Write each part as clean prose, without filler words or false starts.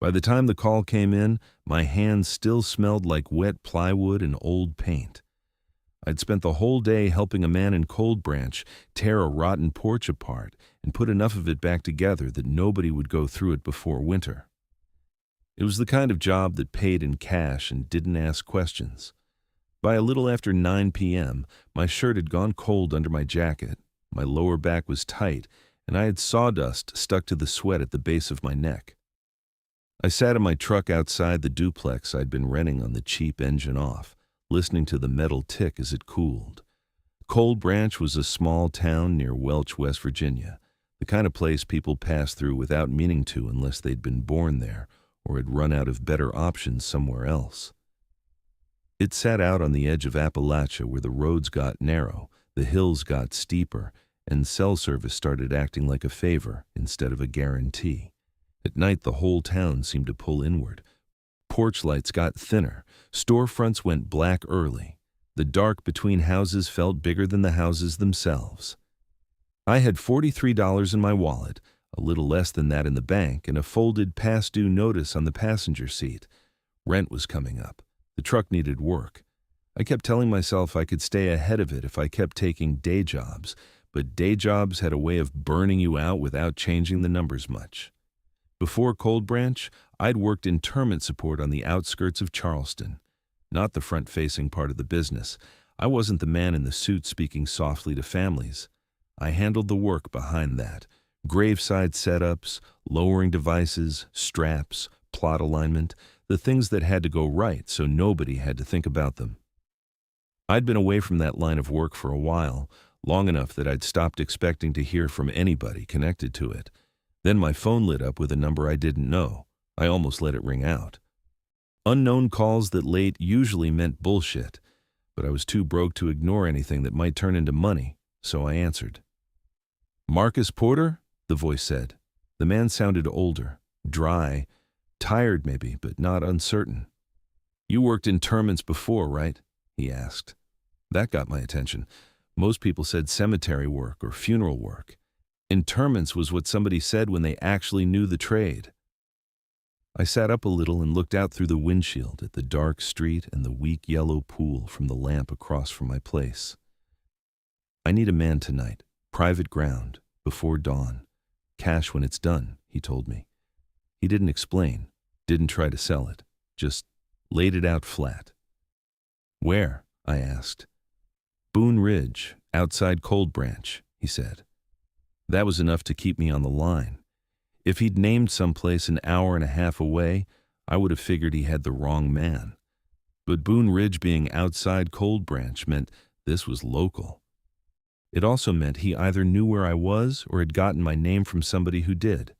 By the time the call came in, my hands still smelled like wet plywood and old paint. I'd spent the whole day helping a man in Cold Branch tear a rotten porch apart and put enough of it back together that nobody would go through it before winter. It was the kind of job that paid in cash and didn't ask questions. By a little after 9 p.m., my shirt had gone cold under my jacket, my lower back was tight, and I had sawdust stuck to the sweat at the base of my neck. I sat in my truck outside the duplex I'd been renting on the cheap engine off, listening to the metal tick as it cooled. Cold Branch was a small town near Welch, West Virginia, the kind of place people pass through without meaning to unless they'd been born there or had run out of better options somewhere else. It sat out on the edge of Appalachia where the roads got narrow, the hills got steeper, and cell service started acting like a favor instead of a guarantee. At night, the whole town seemed to pull inward. Porch lights got thinner, storefronts went black early. The dark between houses felt bigger than the houses themselves. I had $43 in my wallet, a little less than that in the bank, and a folded past due notice on the passenger seat. Rent was coming up. The truck needed work. I kept telling myself I could stay ahead of it if I kept taking day jobs, but day jobs had a way of burning you out without changing the numbers much. Before Cold Branch, I'd worked interment support on the outskirts of Charleston, not the front-facing part of the business. I wasn't the man in the suit speaking softly to families. I handled the work behind that, graveside setups, lowering devices, straps, plot alignment, the things that had to go right so nobody had to think about them. I'd been away from that line of work for a while, long enough that I'd stopped expecting to hear from anybody connected to it. Then my phone lit up with a number I didn't know. I almost let it ring out. Unknown calls that late usually meant bullshit, but I was too broke to ignore anything that might turn into money, so I answered. "Marcus Porter?" the voice said. The man sounded older, dry, tired maybe, but not uncertain. "You worked interments before, right?" he asked. That got my attention. Most people said cemetery work or funeral work. Interments was what somebody said when they actually knew the trade. I sat up a little and looked out through the windshield at the dark street and the weak yellow pool from the lamp across from my place. "I need a man tonight, private ground, before dawn. Cash when it's done," he told me. He didn't explain, didn't try to sell it, just laid it out flat. "Where?" I asked. "Boone Ridge, outside Cold Branch," he said. That was enough to keep me on the line. If he'd named someplace an hour and a half away, I would have figured he had the wrong man. But Boone Ridge being outside Cold Branch meant this was local. It also meant he either knew where I was or had gotten my name from somebody who did.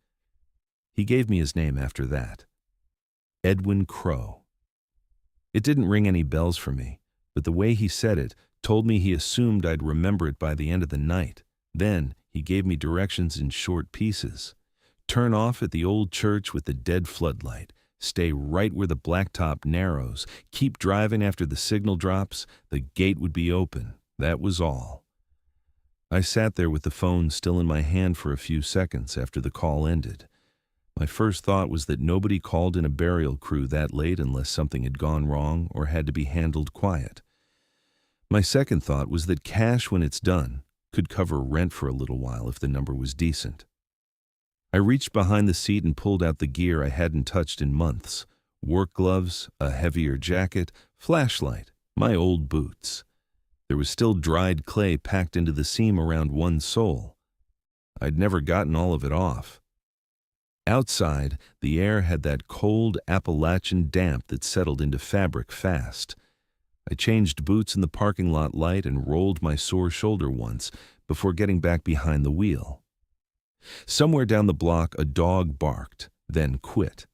He gave me his name after that. Edwin Crow. It didn't ring any bells for me, but the way he said it told me he assumed I'd remember it by the end of the night. Then he gave me directions in short pieces. Turn off at the old church with the dead floodlight. Stay right where the blacktop narrows. Keep driving after the signal drops. The gate would be open. That was all. I sat there with the phone still in my hand for a few seconds after the call ended. My first thought was that nobody called in a burial crew that late unless something had gone wrong or had to be handled quiet. My second thought was that cash when it's done could cover rent for a little while if the number was decent. I reached behind the seat and pulled out the gear I hadn't touched in months. Work gloves, a heavier jacket, flashlight, my old boots. There was still dried clay packed into the seam around one sole. I'd never gotten all of it off. Outside, the air had that cold Appalachian damp that settled into fabric fast. I changed boots in the parking lot light and rolled my sore shoulder once before getting back behind the wheel. Somewhere down the block, a dog barked, then quit.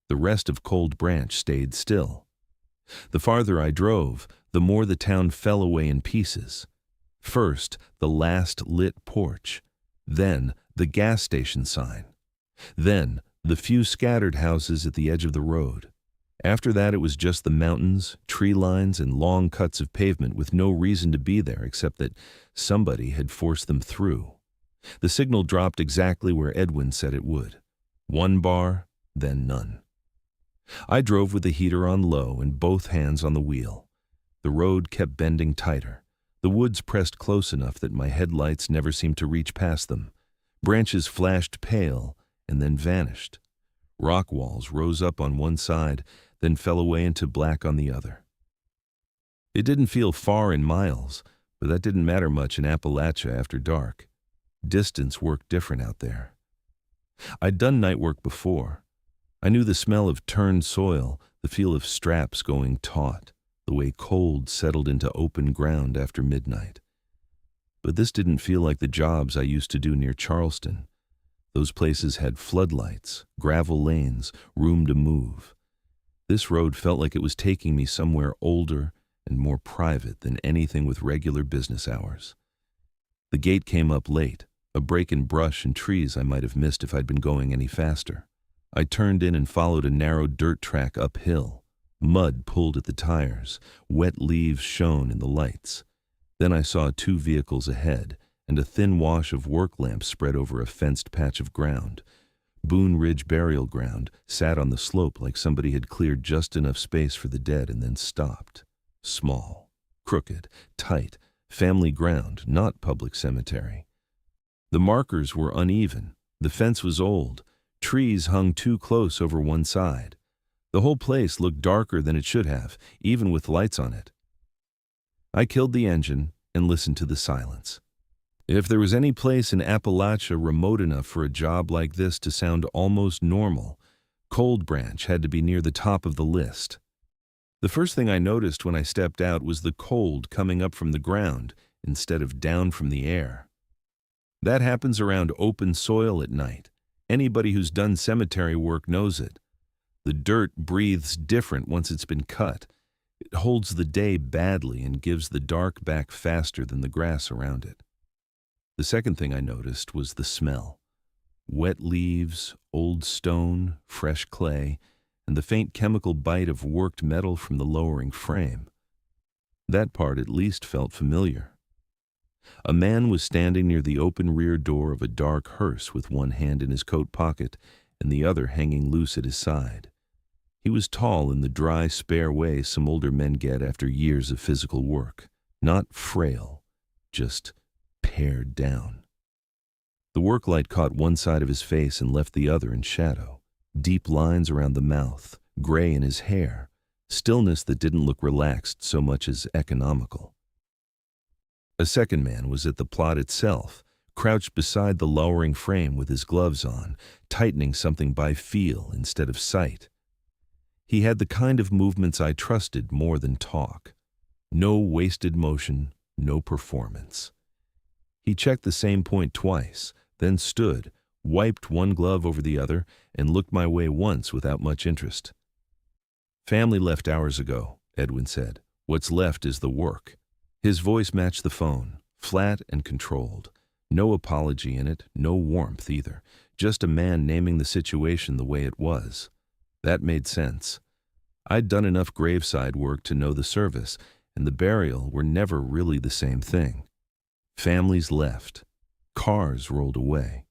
The rest of Cold Branch stayed still. The farther I drove, the more the town fell away in pieces. First, the last lit porch. Then, the gas station sign. Then, the few scattered houses at the edge of the road. After that, it was just the mountains, tree lines, and long cuts of pavement with no reason to be there except that somebody had forced them through. The signal dropped exactly where Edwin said it would. One bar, then none. I drove with the heater on low and both hands on the wheel. The road kept bending tighter. The woods pressed close enough that my headlights never seemed to reach past them. Branches flashed pale and then vanished. Rock walls rose up on one side, then fell away into black on the other. It didn't feel far in miles, but that didn't matter much in Appalachia after dark. Distance worked different out there. I'd done night work before. I knew the smell of turned soil, the feel of straps going taut, the way cold settled into open ground after midnight. But this didn't feel like the jobs I used to do near Charleston. Those places had floodlights, gravel lanes, room to move. This road felt like it was taking me somewhere older and more private than anything with regular business hours. The gate came up late, a break in brush and trees I might have missed if I'd been going any faster. I turned in and followed a narrow dirt track uphill. Mud pulled at the tires, wet leaves shone in the lights. Then I saw 2 vehicles ahead, and a thin wash of work lamps spread over a fenced patch of ground. Boone Ridge burial ground sat on the slope like somebody had cleared just enough space for the dead and then stopped. Small, crooked, tight, family ground, not public cemetery. The markers were uneven. The fence was old. Trees hung too close over one side. The whole place looked darker than it should have, even with lights on it. I killed the engine and listened to the silence. If there was any place in Appalachia remote enough for a job like this to sound almost normal, Cold Branch had to be near the top of the list. The first thing I noticed when I stepped out was the cold coming up from the ground instead of down from the air. That happens around open soil at night. Anybody who's done cemetery work knows it. The dirt breathes different once it's been cut. It holds the day badly and gives the dark back faster than the grass around it. The second thing I noticed was the smell. Wet leaves, old stone, fresh clay, and the faint chemical bite of worked metal from the lowering frame. That part at least felt familiar. A man was standing near the open rear door of a dark hearse with one hand in his coat pocket and the other hanging loose at his side. He was tall in the dry, spare way some older men get after years of physical work. Not frail, just pared down. The work light caught one side of his face and left the other in shadow. Deep lines around the mouth, gray in his hair, stillness that didn't look relaxed so much as economical. A second man was at the plot itself, crouched beside the lowering frame with his gloves on, tightening something by feel instead of sight. He had the kind of movements I trusted more than talk. No wasted motion, no performance. He checked the same point twice, then stood, wiped one glove over the other, and looked my way once without much interest. "Family left hours ago," Edwin said. "What's left is the work." His voice matched the phone, flat and controlled. No apology in it, no warmth either. Just a man naming the situation the way it was. That made sense. I'd done enough graveside work to know the service, and the burial were never really the same thing. Families left. Cars rolled away.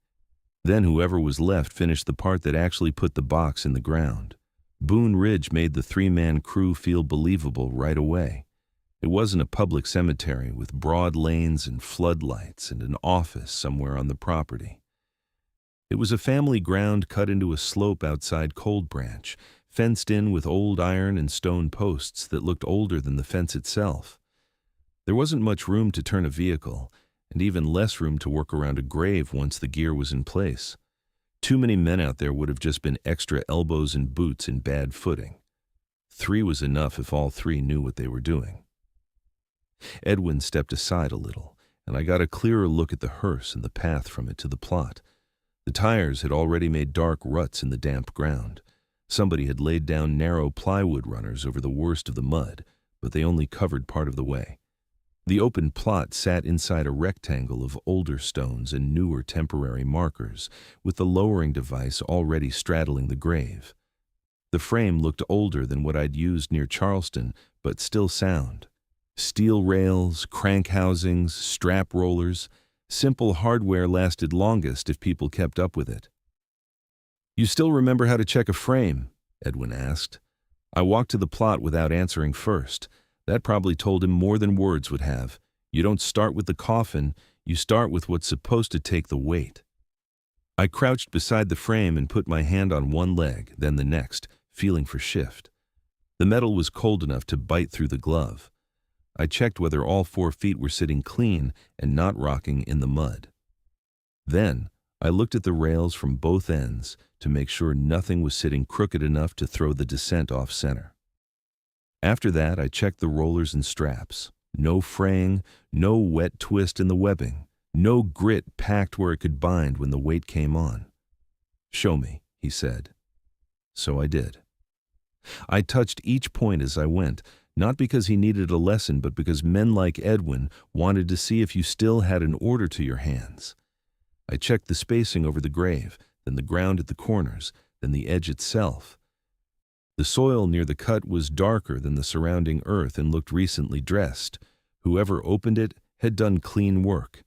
Then whoever was left finished the part that actually put the box in the ground. Boone Ridge made the 3-man crew feel believable right away. It wasn't a public cemetery with broad lanes and floodlights and an office somewhere on the property. It was a family ground cut into a slope outside Cold Branch, fenced in with old iron and stone posts that looked older than the fence itself. There wasn't much room to turn a vehicle, and even less room to work around a grave once the gear was in place. Too many men out there would have just been extra elbows and boots in bad footing. 3 was enough if all 3 knew what they were doing. Edwin stepped aside a little, and I got a clearer look at the hearse and the path from it to the plot. The tires had already made dark ruts in the damp ground. Somebody had laid down narrow plywood runners over the worst of the mud, but they only covered part of the way. The open plot sat inside a rectangle of older stones and newer temporary markers, with the lowering device already straddling the grave. The frame looked older than what I'd used near Charleston, but still sound. Steel rails, crank housings, strap rollers. Simple hardware lasted longest if people kept up with it. "You still remember how to check a frame?" Edwin asked. I walked to the plot without answering first. That probably told him more than words would have. You don't start with the coffin, you start with what's supposed to take the weight. I crouched beside the frame and put my hand on one leg, then the next, feeling for shift. The metal was cold enough to bite through the glove. I checked whether all 4 feet were sitting clean and not rocking in the mud. Then, I looked at the rails from both ends to make sure nothing was sitting crooked enough to throw the descent off center. After that, I checked the rollers and straps. No fraying, no wet twist in the webbing, no grit packed where it could bind when the weight came on. Show me, he said. So I did. I touched each point as I went, not because he needed a lesson, but because men like Edwin wanted to see if you still had an order to your hands. I checked the spacing over the grave, then the ground at the corners, then the edge itself. The soil near the cut was darker than the surrounding earth and looked recently dressed. Whoever opened it had done clean work.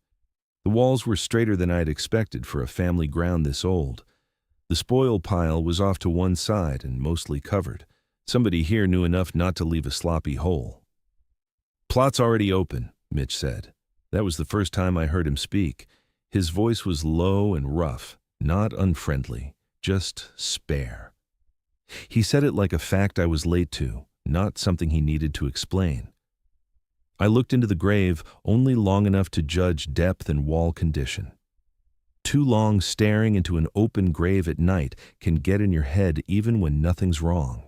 The walls were straighter than I had expected for a family ground this old. The spoil pile was off to one side and mostly covered. Somebody here knew enough not to leave a sloppy hole. Plot's already open, Mitch said. That was the first time I heard him speak. His voice was low and rough, not unfriendly, just spare. He said it like a fact I was late to, not something he needed to explain. I looked into the grave only long enough to judge depth and wall condition. Too long staring into an open grave at night can get in your head even when nothing's wrong.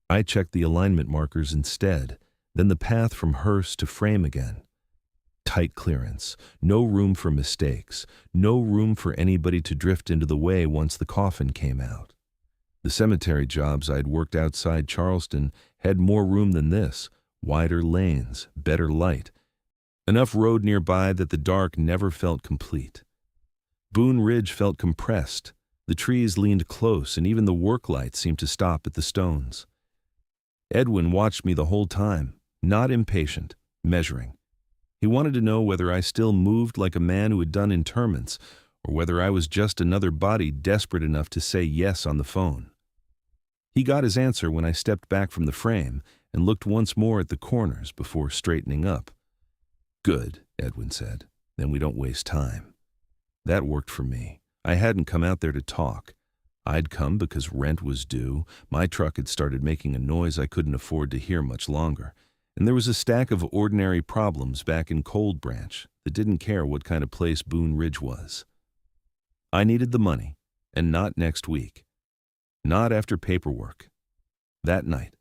I checked the alignment markers instead, then the path from hearse to frame again. Tight clearance, no room for mistakes, no room for anybody to drift into the way once the coffin came out. The cemetery jobs I'd worked outside Charleston had more room than this, wider lanes, better light, enough road nearby that the dark never felt complete. Boone Ridge felt compressed. The trees leaned close, and even the work light seemed to stop at the stones. Edwin watched me the whole time, not impatient, measuring. He wanted to know whether I still moved like a man who had done interments, or whether I was just another body desperate enough to say yes on the phone. He got his answer when I stepped back from the frame and looked once more at the corners before straightening up. Good, Edwin said. Then we don't waste time. That worked for me. I hadn't come out there to talk. I'd come because rent was due, my truck had started making a noise I couldn't afford to hear much longer, and there was a stack of ordinary problems back in Cold Branch that didn't care what kind of place Boone Ridge was. I needed the money, and not next week. Not after paperwork. That night.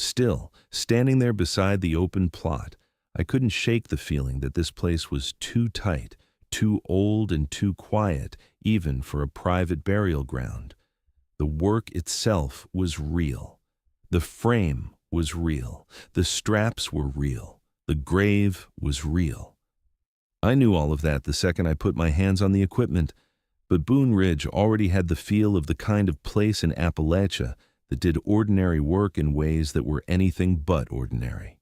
Still, standing there beside the open plot, I couldn't shake the feeling that this place was too tight, too old and too quiet, even for a private burial ground. The work itself was real. The frame was real. The straps were real. The grave was real. I knew all of that the second I put my hands on the equipment, but Boone Ridge already had the feel of the kind of place in Appalachia that did ordinary work in ways that were anything but ordinary.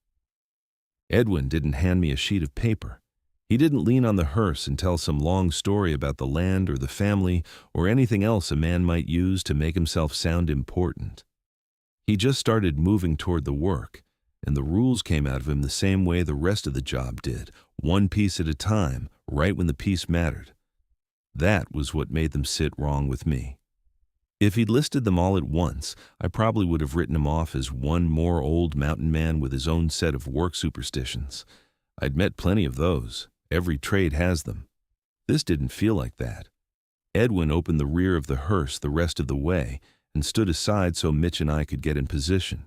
Edwin didn't hand me a sheet of paper. He didn't lean on the hearse and tell some long story about the land or the family or anything else a man might use to make himself sound important. He just started moving toward the work, and the rules came out of him the same way the rest of the job did, one piece at a time, right when the piece mattered. That was what made them sit wrong with me. If he'd listed them all at once, I probably would have written him off as one more old mountain man with his own set of work superstitions. I'd met plenty of those. Every trade has them. This didn't feel like that. Edwin opened the rear of the hearse the rest of the way and stood aside so Mitch and I could get in position.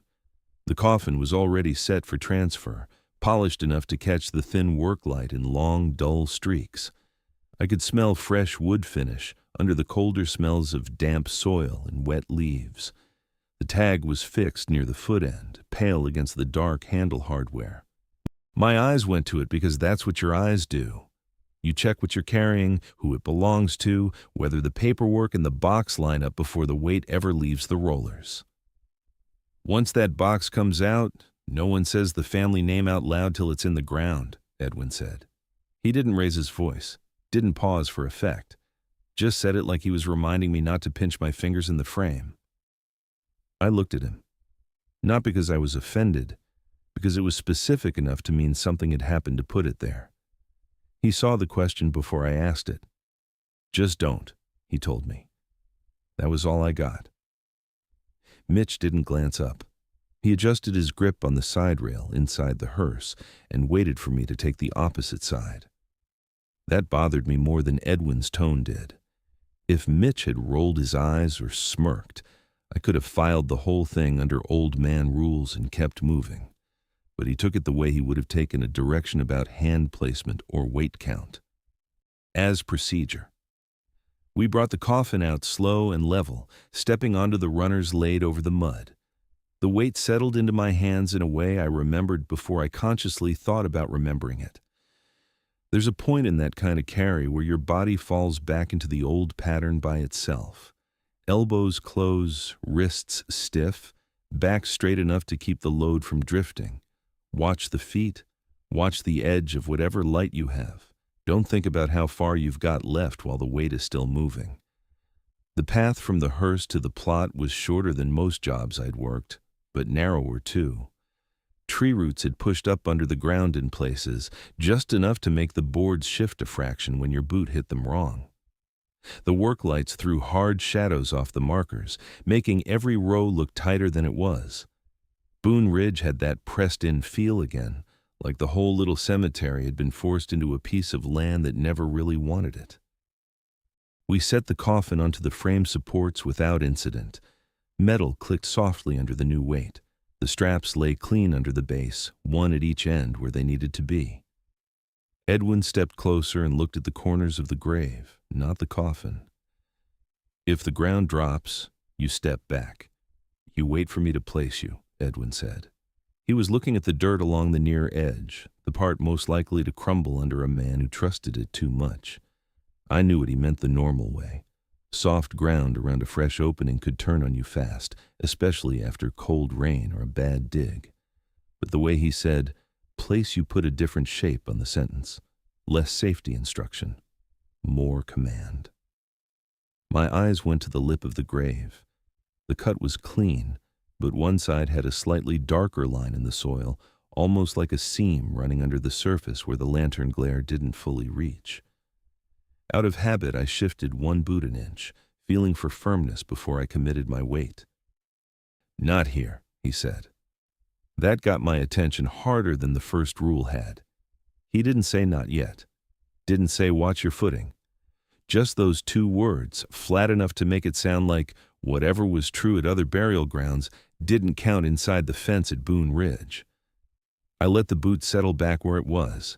The coffin was already set for transfer, polished enough to catch the thin work light in long, dull streaks. I could smell fresh wood finish under the colder smells of damp soil and wet leaves. The tag was fixed near the foot end, pale against the dark handle hardware. My eyes went to it because that's what your eyes do. You check what you're carrying, who it belongs to, whether the paperwork and the box line up before the weight ever leaves the rollers. Once that box comes out, no one says the family name out loud till it's in the ground, Edwin said. He didn't raise his voice, didn't pause for effect, just said it like he was reminding me not to pinch my fingers in the frame. I looked at him, not because I was offended, because it was specific enough to mean something had happened to put it there. He saw the question before I asked it. "Just don't," he told me. That was all I got. Mitch didn't glance up. He adjusted his grip on the side rail inside the hearse and waited for me to take the opposite side. That bothered me more than Edwin's tone did. If Mitch had rolled his eyes or smirked, I could have filed the whole thing under old man rules and kept moving. But he took it the way he would have taken a direction about hand placement or weight count. As procedure. We brought the coffin out slow and level, stepping onto the runners laid over the mud. The weight settled into my hands in a way I remembered before I consciously thought about remembering it. There's a point in that kind of carry where your body falls back into the old pattern by itself. Elbows close, wrists stiff, back straight enough to keep the load from drifting. Watch the feet, watch the edge of whatever light you have. Don't think about how far you've got left while the weight is still moving. The path from the hearse to the plot was shorter than most jobs I'd worked, but narrower too. Tree roots had pushed up under the ground in places, just enough to make the boards shift a fraction when your boot hit them wrong. The work lights threw hard shadows off the markers, making every row look tighter than it was. Boone Ridge had that pressed-in feel again, like the whole little cemetery had been forced into a piece of land that never really wanted it. We set the coffin onto the frame supports without incident. Metal clicked softly under the new weight. The straps lay clean under the base, one at each end where they needed to be. Edwin stepped closer and looked at the corners of the grave, not the coffin. "If the ground drops, you step back. You wait for me to place you," Edwin said. He was looking at the dirt along the near edge, the part most likely to crumble under a man who trusted it too much. I knew what he meant the normal way. Soft ground around a fresh opening could turn on you fast, especially after cold rain or a bad dig. But the way he said, "place you," put a different shape on the sentence. Less safety instruction. More command. My eyes went to the lip of the grave. The cut was clean, but one side had a slightly darker line in the soil, almost like a seam running under the surface where the lantern glare didn't fully reach. Out of habit, I shifted one boot an inch, feeling for firmness before I committed my weight. "Not here," he said. That got my attention harder than the first rule had. He didn't say "not yet." Didn't say "watch your footing." Just those two words, flat enough to make it sound like whatever was true at other burial grounds didn't count inside the fence at Boone Ridge. I let the boot settle back where it was.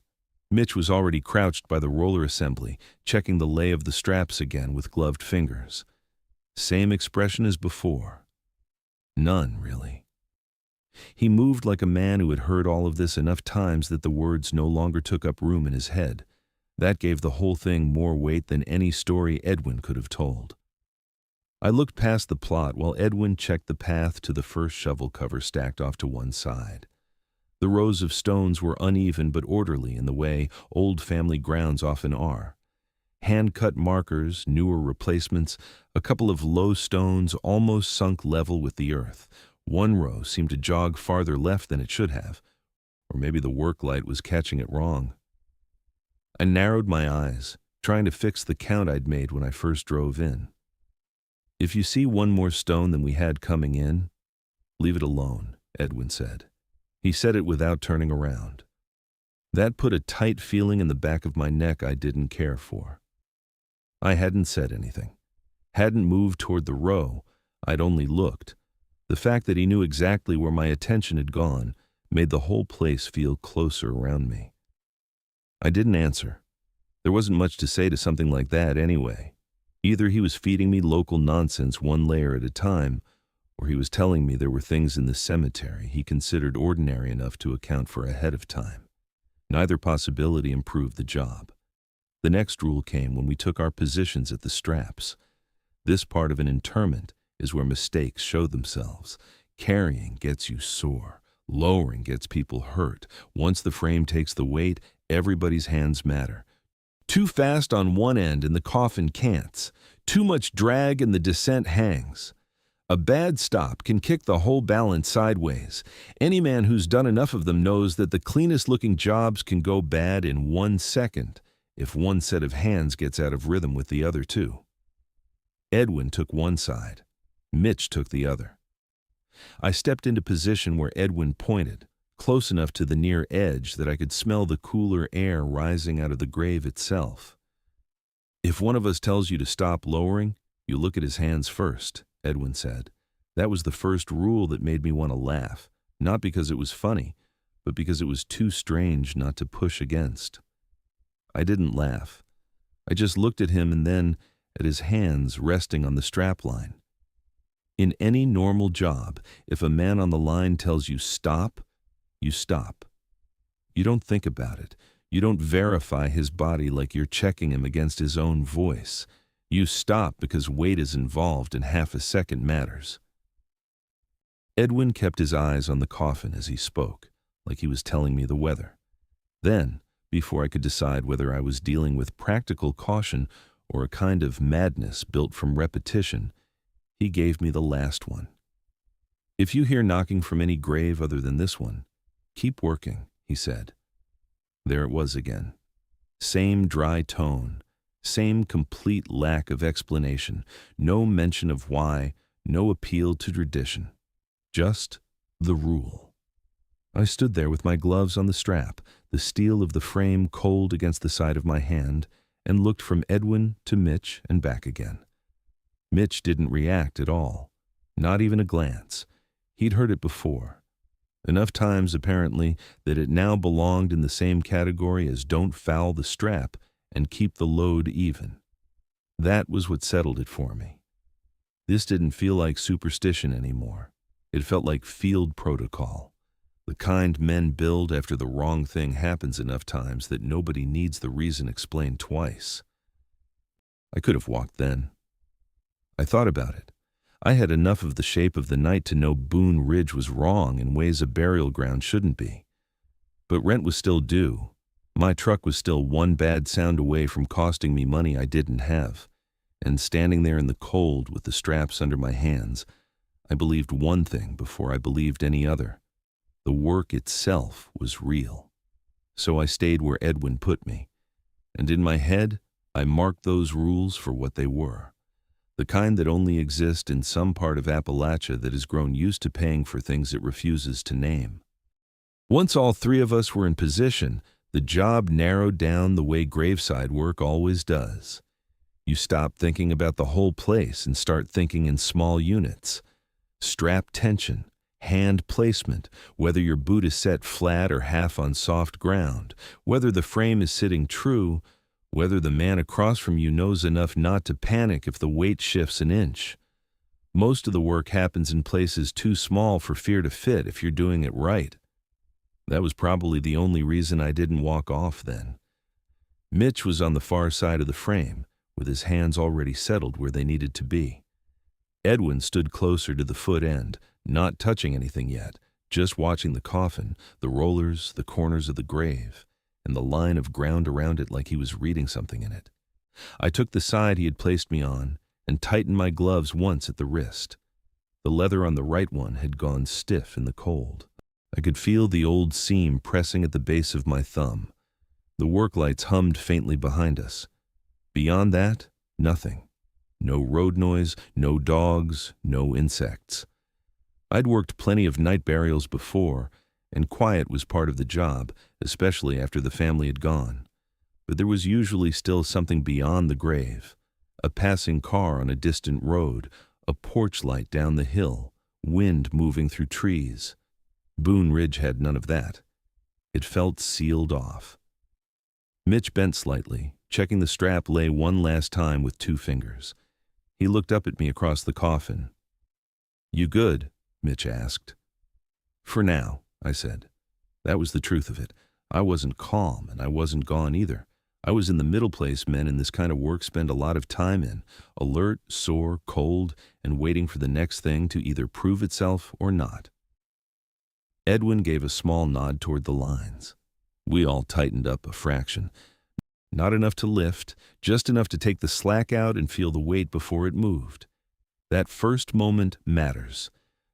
Mitch was already crouched by the roller assembly, checking the lay of the straps again with gloved fingers. Same expression as before. None, really. He moved like a man who had heard all of this enough times that the words no longer took up room in his head. That gave the whole thing more weight than any story Edwin could have told. I looked past the plot while Edwin checked the path to the first shovel cover stacked off to one side. The rows of stones were uneven but orderly in the way old family grounds often are. Hand-cut markers, newer replacements, a couple of low stones almost sunk level with the earth. One row seemed to jog farther left than it should have, or maybe the work light was catching it wrong. I narrowed my eyes, trying to fix the count I'd made when I first drove in. "If you see one more stone than we had coming in, leave it alone," Edwin said. He said it without turning around. That put a tight feeling in the back of my neck I didn't care for. I hadn't said anything. Hadn't moved toward the row. I'd only looked. The fact that he knew exactly where my attention had gone made the whole place feel closer around me. I didn't answer. There wasn't much to say to something like that anyway. Either he was feeding me local nonsense one layer at a time, or he was telling me there were things in the cemetery he considered ordinary enough to account for ahead of time. Neither possibility improved the job. The next rule came when we took our positions at the straps. This part of an interment is where mistakes show themselves. Carrying gets you sore. Lowering gets people hurt. Once the frame takes the weight, everybody's hands matter. Too fast on one end and the coffin can't. Too much drag and the descent hangs. A bad stop can kick the whole balance sideways. Any man who's done enough of them knows that the cleanest-looking jobs can go bad in 1 second if one set of hands gets out of rhythm with the other two. Edwin took one side. Mitch took the other. I stepped into position where Edwin pointed, close enough to the near edge that I could smell the cooler air rising out of the grave itself. "If one of us tells you to stop lowering, you look at his hands first," Edwin said. That was the first rule that made me want to laugh, not because it was funny, but because it was too strange not to push against. I didn't laugh. I just looked at him and then at his hands resting on the strapline. In any normal job, if a man on the line tells you stop, you stop. You don't think about it. You don't verify his body like you're checking him against his own voice. You stop because weight is involved and half a second matters. Edwin kept his eyes on the coffin as he spoke, like he was telling me the weather. Then, before I could decide whether I was dealing with practical caution or a kind of madness built from repetition, he gave me the last one. "If you hear knocking from any grave other than this one, keep working," he said. There it was again. Same dry tone, same complete lack of explanation, no mention of why, no appeal to tradition. Just the rule. I stood there with my gloves on the strap, the steel of the frame cold against the side of my hand, and looked from Edwin to Mitch and back again. Mitch didn't react at all, not even a glance. He'd heard it before. Enough times, apparently, that it now belonged in the same category as don't foul the strap and keep the load even. That was what settled it for me. This didn't feel like superstition anymore. It felt like field protocol, the kind men build after the wrong thing happens enough times that nobody needs the reason explained twice. I could have walked then. I thought about it. I had enough of the shape of the night to know Boone Ridge was wrong in ways a burial ground shouldn't be. But rent was still due. My truck was still one bad sound away from costing me money I didn't have. And standing there in the cold with the straps under my hands, I believed one thing before I believed any other. The work itself was real. So I stayed where Edwin put me. And in my head, I marked those rules for what they were. The kind that only exist in some part of Appalachia that has grown used to paying for things it refuses to name. Once all three of us were in position, the job narrowed down the way graveside work always does. You stop thinking about the whole place and start thinking in small units. Strap tension, hand placement, whether your boot is set flat or half on soft ground, whether the frame is sitting true, whether the man across from you knows enough not to panic if the weight shifts an inch. Most of the work happens in places too small for fear to fit if you're doing it right. That was probably the only reason I didn't walk off then. Mitch was on the far side of the frame, with his hands already settled where they needed to be. Edwin stood closer to the foot end, not touching anything yet, just watching the coffin, the rollers, the corners of the grave, and the line of ground around it like he was reading something in it. I took the side he had placed me on and tightened my gloves once at the wrist. The leather on the right one had gone stiff in the cold. I could feel the old seam pressing at the base of my thumb. The work lights hummed faintly behind us. Beyond that, nothing. No road noise, no dogs, no insects. I'd worked plenty of night burials before, and quiet was part of the job, especially after the family had gone. But there was usually still something beyond the grave. A passing car on a distant road, a porch light down the hill, wind moving through trees. Boone Ridge had none of that. It felt sealed off. Mitch bent slightly, checking the strap lay one last time with 2 fingers. He looked up at me across the coffin. "You good?" Mitch asked. "For now," I said. That was the truth of it. I wasn't calm, and I wasn't gone either. I was in the middle place men in this kind of work spend a lot of time in, alert, sore, cold, and waiting for the next thing to either prove itself or not. Edwin gave a small nod toward the lines. We all tightened up a fraction. Not enough to lift, just enough to take the slack out and feel the weight before it moved. That first moment matters.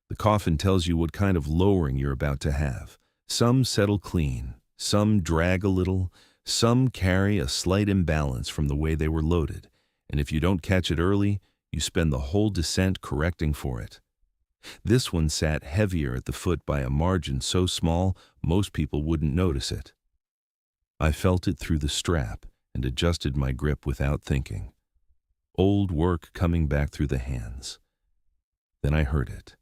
The coffin tells you what kind of lowering you're about to have. Some settle clean, some drag a little, some carry a slight imbalance from the way they were loaded, and if you don't catch it early, you spend the whole descent correcting for it. This one sat heavier at the foot by a margin so small most people wouldn't notice it. I felt it through the strap and adjusted my grip without thinking. Old work coming back through the hands. Then I heard it.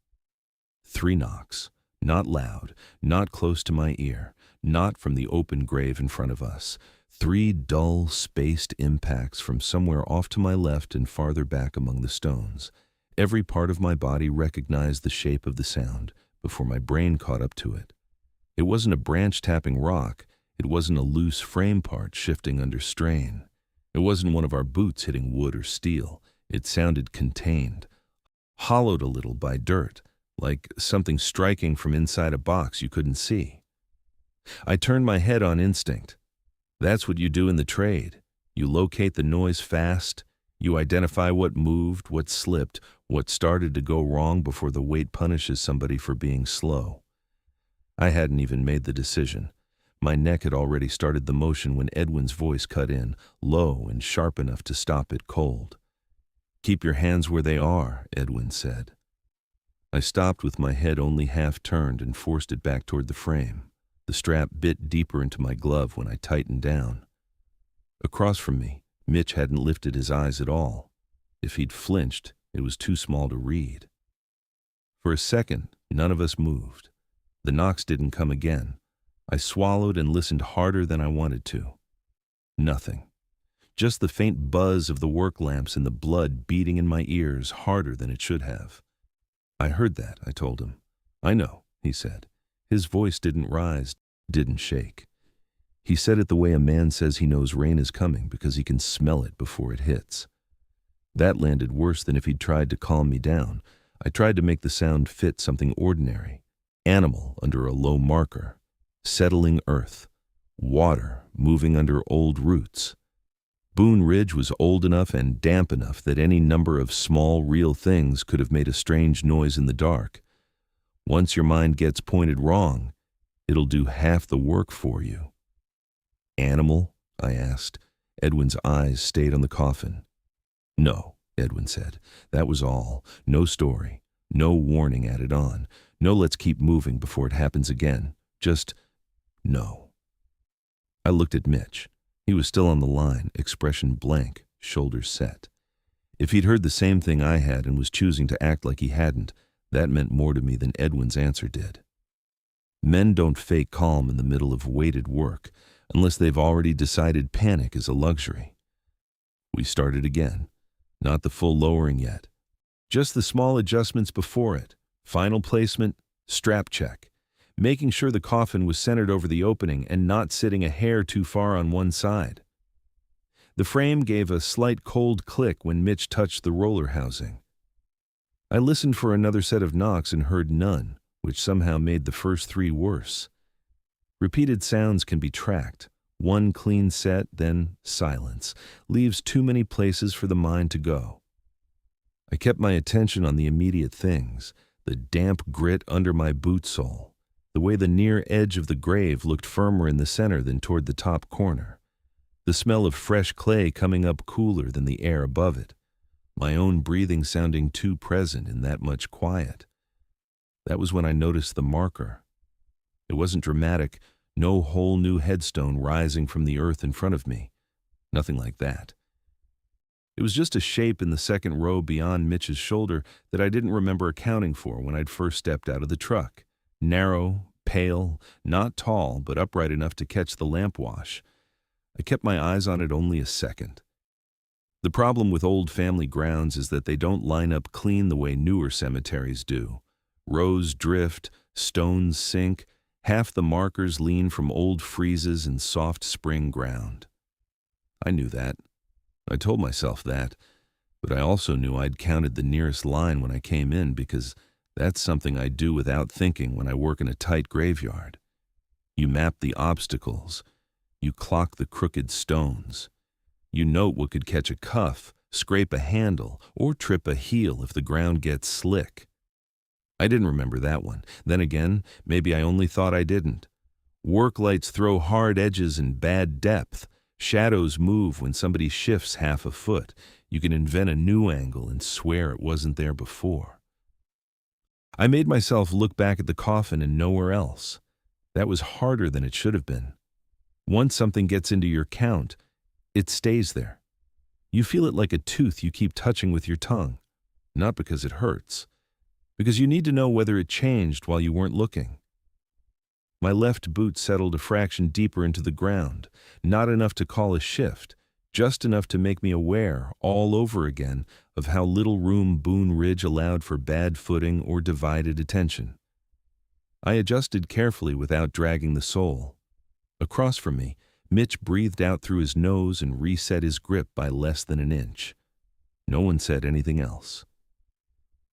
3 knocks, not loud, not close to my ear, not from the open grave in front of us. 3 dull, spaced impacts from somewhere off to my left and farther back among the stones. Every part of my body recognized the shape of the sound before my brain caught up to it. It wasn't a branch tapping rock. It wasn't a loose frame part shifting under strain. It wasn't one of our boots hitting wood or steel. It sounded contained, hollowed a little by dirt, like something striking from inside a box you couldn't see. I turned my head on instinct. That's what you do in the trade. You locate the noise fast. You identify what moved, what slipped, what started to go wrong before the weight punishes somebody for being slow. I hadn't even made the decision. My neck had already started the motion when Edwin's voice cut in, low and sharp enough to stop it cold. "Keep your hands where they are," Edwin said. I stopped with my head only half turned and forced it back toward the frame. The strap bit deeper into my glove when I tightened down. Across from me, Mitch hadn't lifted his eyes at all. If he'd flinched, it was too small to read. For a second, none of us moved. The knocks didn't come again. I swallowed and listened harder than I wanted to. Nothing. Just the faint buzz of the work lamps and the blood beating in my ears harder than it should have. "I heard that," I told him. "I know," he said. His voice didn't rise, didn't shake. He said it the way a man says he knows rain is coming because he can smell it before it hits. That landed worse than if he'd tried to calm me down. I tried to make the sound fit something ordinary. Animal under a low marker. Settling earth. Water moving under old roots. Boone Ridge was old enough and damp enough that any number of small, real things could have made a strange noise in the dark. Once your mind gets pointed wrong, it'll do half the work for you. "Animal?" I asked. Edwin's eyes stayed on the coffin. "No," Edwin said. "That was all. No story. No warning added on. No let's keep moving before it happens again. Just no." I looked at Mitch. He was still on the line, expression blank, shoulders set. If he'd heard the same thing I had and was choosing to act like he hadn't, that meant more to me than Edwin's answer did. Men don't fake calm in the middle of weighted work unless they've already decided panic is a luxury. We started again. Not the full lowering yet. Just the small adjustments before it. Final placement, strap check. Making sure the coffin was centered over the opening and not sitting a hair too far on one side. The frame gave a slight cold click when Mitch touched the roller housing. I listened for another set of knocks and heard none, which somehow made the first 3 worse. Repeated sounds can be tracked. One clean set, then silence, leaves too many places for the mind to go. I kept my attention on the immediate things, the damp grit under my boot sole, the way the near edge of the grave looked firmer in the center than toward the top corner, the smell of fresh clay coming up cooler than the air above it, my own breathing sounding too present in that much quiet. That was when I noticed the marker. It wasn't dramatic, no whole new headstone rising from the earth in front of me. Nothing like that. It was just a shape in the second row beyond Mitch's shoulder that I didn't remember accounting for when I'd first stepped out of the truck. Narrow, pale, not tall, but upright enough to catch the lamp wash. I kept my eyes on it only a second. The problem with old family grounds is that they don't line up clean the way newer cemeteries do. Rows drift, stones sink, half the markers lean from old freezes and soft spring ground. I knew that. I told myself that, but I also knew I'd counted the nearest line when I came in because that's something I do without thinking when I work in a tight graveyard. You map the obstacles. You clock the crooked stones. You note what could catch a cuff scrape a handle, or trip a heel if the ground gets slick. I didn't remember that one. Then again, maybe I only thought I didn't. Work lights throw hard edges and bad depth. Shadows move when somebody shifts half a foot. You can invent a new angle and swear it wasn't there before. I made myself look back at the coffin and nowhere else. That was harder than it should have been. Once something gets into your count, it stays there. You feel it like a tooth you keep touching with your tongue. Not because it hurts, because you need to know whether it changed while you weren't looking. My left boot settled a fraction deeper into the ground, not enough to call a shift, just enough to make me aware all over again of how little room Boone Ridge allowed for bad footing or divided attention. I adjusted carefully without dragging the sole. Across from me, Mitch breathed out through his nose and reset his grip by less than an inch. No one said anything else.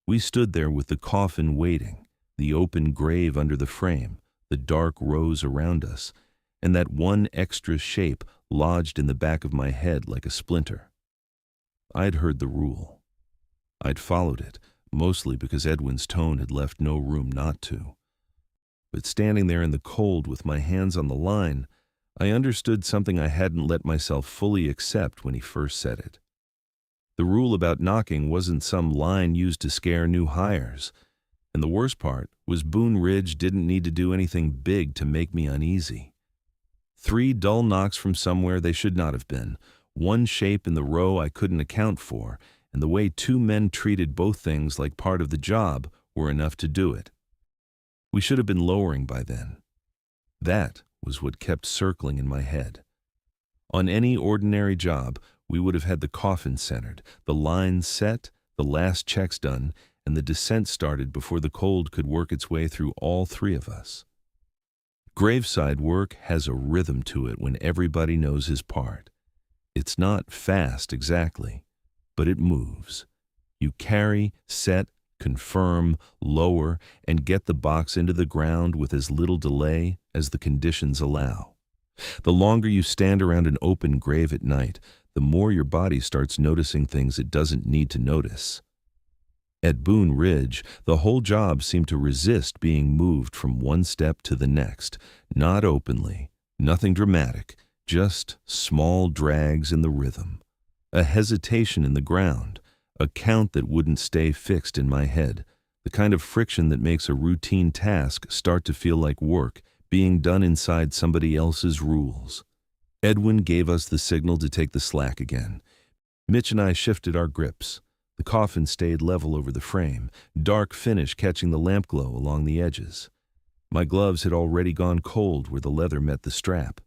We stood there with the coffin waiting, the open grave under the frame, the dark rows around us, and that one extra shape lodged in the back of my head like a splinter. I'd heard the rule. I'd followed it, mostly because Edwin's tone had left no room not to. But standing there in the cold with my hands on the line, I understood something I hadn't let myself fully accept when he first said it. The rule about knocking wasn't some line used to scare new hires, and the worst part was Boone Ridge didn't need to do anything big to make me uneasy. 3 dull knocks from somewhere they should not have been, one shape in the row I couldn't account for, and the way 2 men treated both things like part of the job were enough to do it. We should have been lowering by then. That was what kept circling in my head. On any ordinary job, we would have had the coffin centered, the lines set, the last checks done, and the descent started before the cold could work its way through all 3 of us. Graveside work has a rhythm to it when everybody knows his part. It's not fast exactly, but it moves. You carry, set, confirm, lower, and get the box into the ground with as little delay as the conditions allow. The longer you stand around an open grave at night, the more your body starts noticing things it doesn't need to notice. At Boone Ridge, the whole job seemed to resist being moved from one step to the next, not openly, nothing dramatic, just small drags in the rhythm, a hesitation in the ground, a count that wouldn't stay fixed in my head, the kind of friction that makes a routine task start to feel like work being done inside somebody else's rules. Edwin gave us the signal to take the slack again. Mitch and I shifted our grips. The coffin stayed level over the frame, dark finish catching the lamp glow along the edges. My gloves had already gone cold where the leather met the strap.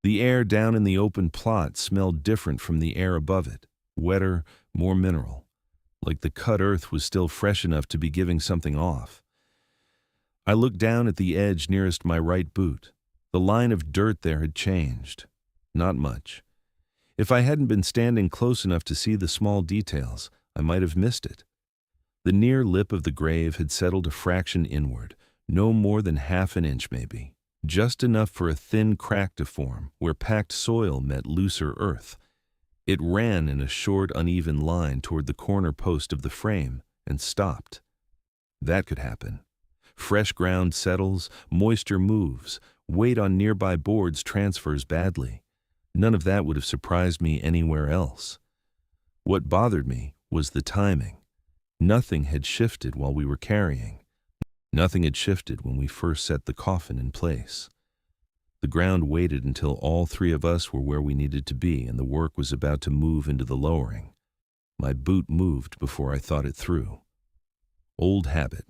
The air down in the open plot smelled different from the air above it, wetter, more mineral, like the cut earth was still fresh enough to be giving something off. I looked down at the edge nearest my right boot. The line of dirt there had changed. Not much. If I hadn't been standing close enough to see the small details, I might have missed it. The near lip of the grave had settled a fraction inward, no more than half an inch maybe, just enough for a thin crack to form where packed soil met looser earth. It ran in a short, uneven line toward the corner post of the frame and stopped. That could happen. Fresh ground settles, moisture moves, weight on nearby boards transfers badly. None of that would have surprised me anywhere else. What bothered me was the timing. Nothing had shifted while we were carrying. Nothing had shifted when we first set the coffin in place. The ground waited until all 3 of us were where we needed to be and the work was about to move into the lowering. My boot moved before I thought it through. Old habit.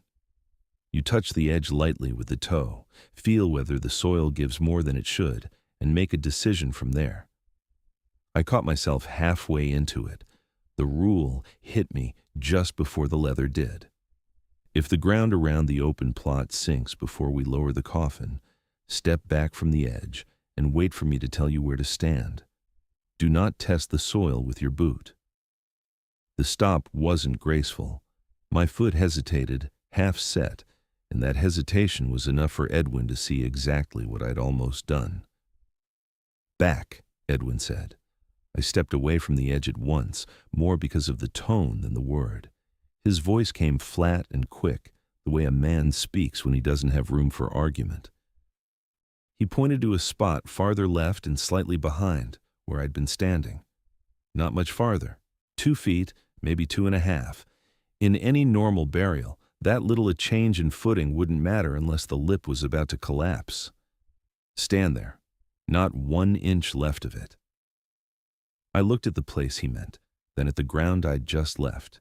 You touch the edge lightly with the toe, feel whether the soil gives more than it should, and make a decision from there. I caught myself halfway into it. The rule hit me just before the leather did. If the ground around the open plot sinks before we lower the coffin, step back from the edge and wait for me to tell you where to stand. Do not test the soil with your boot. The stop wasn't graceful. My foot hesitated, half set, and that hesitation was enough for Edwin to see exactly what I'd almost done. Back, Edwin said. I stepped away from the edge at once, more because of the tone than the word. His voice came flat and quick, the way a man speaks when he doesn't have room for argument. He pointed to a spot farther left and slightly behind, where I'd been standing. Not much farther. 2 feet, maybe 2.5. In any normal burial, that little a change in footing wouldn't matter unless the lip was about to collapse. Stand there. Not 1 inch left of it. I looked at the place he meant, then at the ground I'd just left.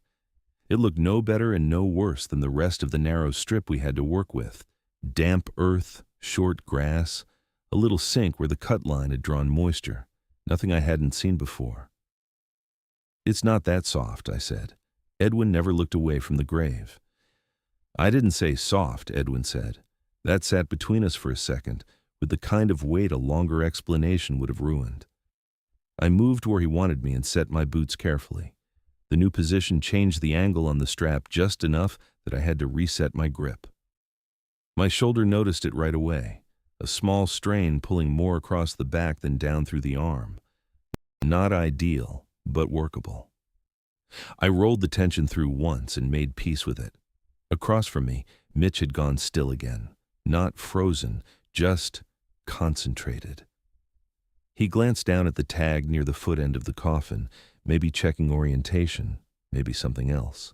It looked no better and no worse than the rest of the narrow strip we had to work with. Damp earth, short grass, a little sink where the cut line had drawn moisture. Nothing I hadn't seen before. "It's not that soft," I said. Edwin never looked away from the grave. "I didn't say soft," Edwin said. That sat between us for a second, with the kind of weight a longer explanation would have ruined. I moved where he wanted me and set my boots carefully. The new position changed the angle on the strap just enough that I had to reset my grip. My shoulder noticed it right away, a small strain pulling more across the back than down through the arm. Not ideal, but workable. I rolled the tension through once and made peace with it. Across from me, Mitch had gone still again, not frozen, just concentrated. He glanced down at the tag near the foot end of the coffin, maybe checking orientation, maybe something else.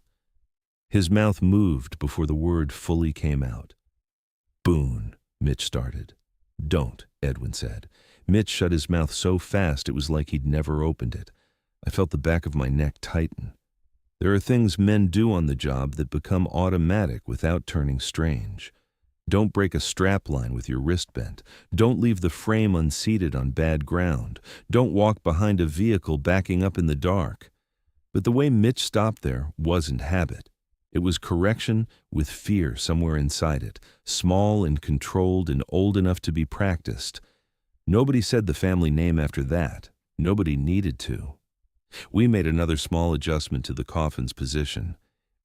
His mouth moved before the word fully came out. "Boone," Mitch started. "Don't," Edwin said. Mitch shut his mouth so fast it was like he'd never opened it. I felt the back of my neck tighten. There are things men do on the job that become automatic without turning strange. Don't break a strap line with your wrist bent. Don't leave the frame unseated on bad ground. Don't walk behind a vehicle backing up in the dark. But the way Mitch stopped there wasn't habit. It was correction with fear somewhere inside it, small and controlled and old enough to be practiced. Nobody said the family name after that. Nobody needed to. We made another small adjustment to the coffin's position.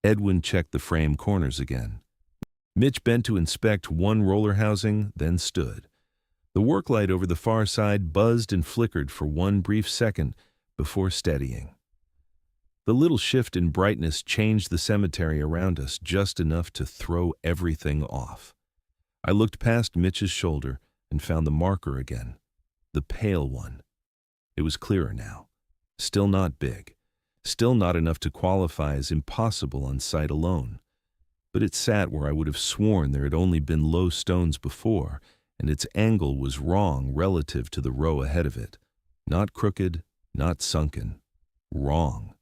Edwin checked the frame corners again. Mitch bent to inspect one roller housing, then stood. The work light over the far side buzzed and flickered for one brief second before steadying. The little shift in brightness changed the cemetery around us just enough to throw everything off. I looked past Mitch's shoulder and found the marker again, the pale one. It was clearer now. Still not big. Still not enough to qualify as impossible on sight alone. But it sat where I would have sworn there had only been low stones before, and its angle was wrong relative to the row ahead of it. Not crooked, not sunken. Wrong.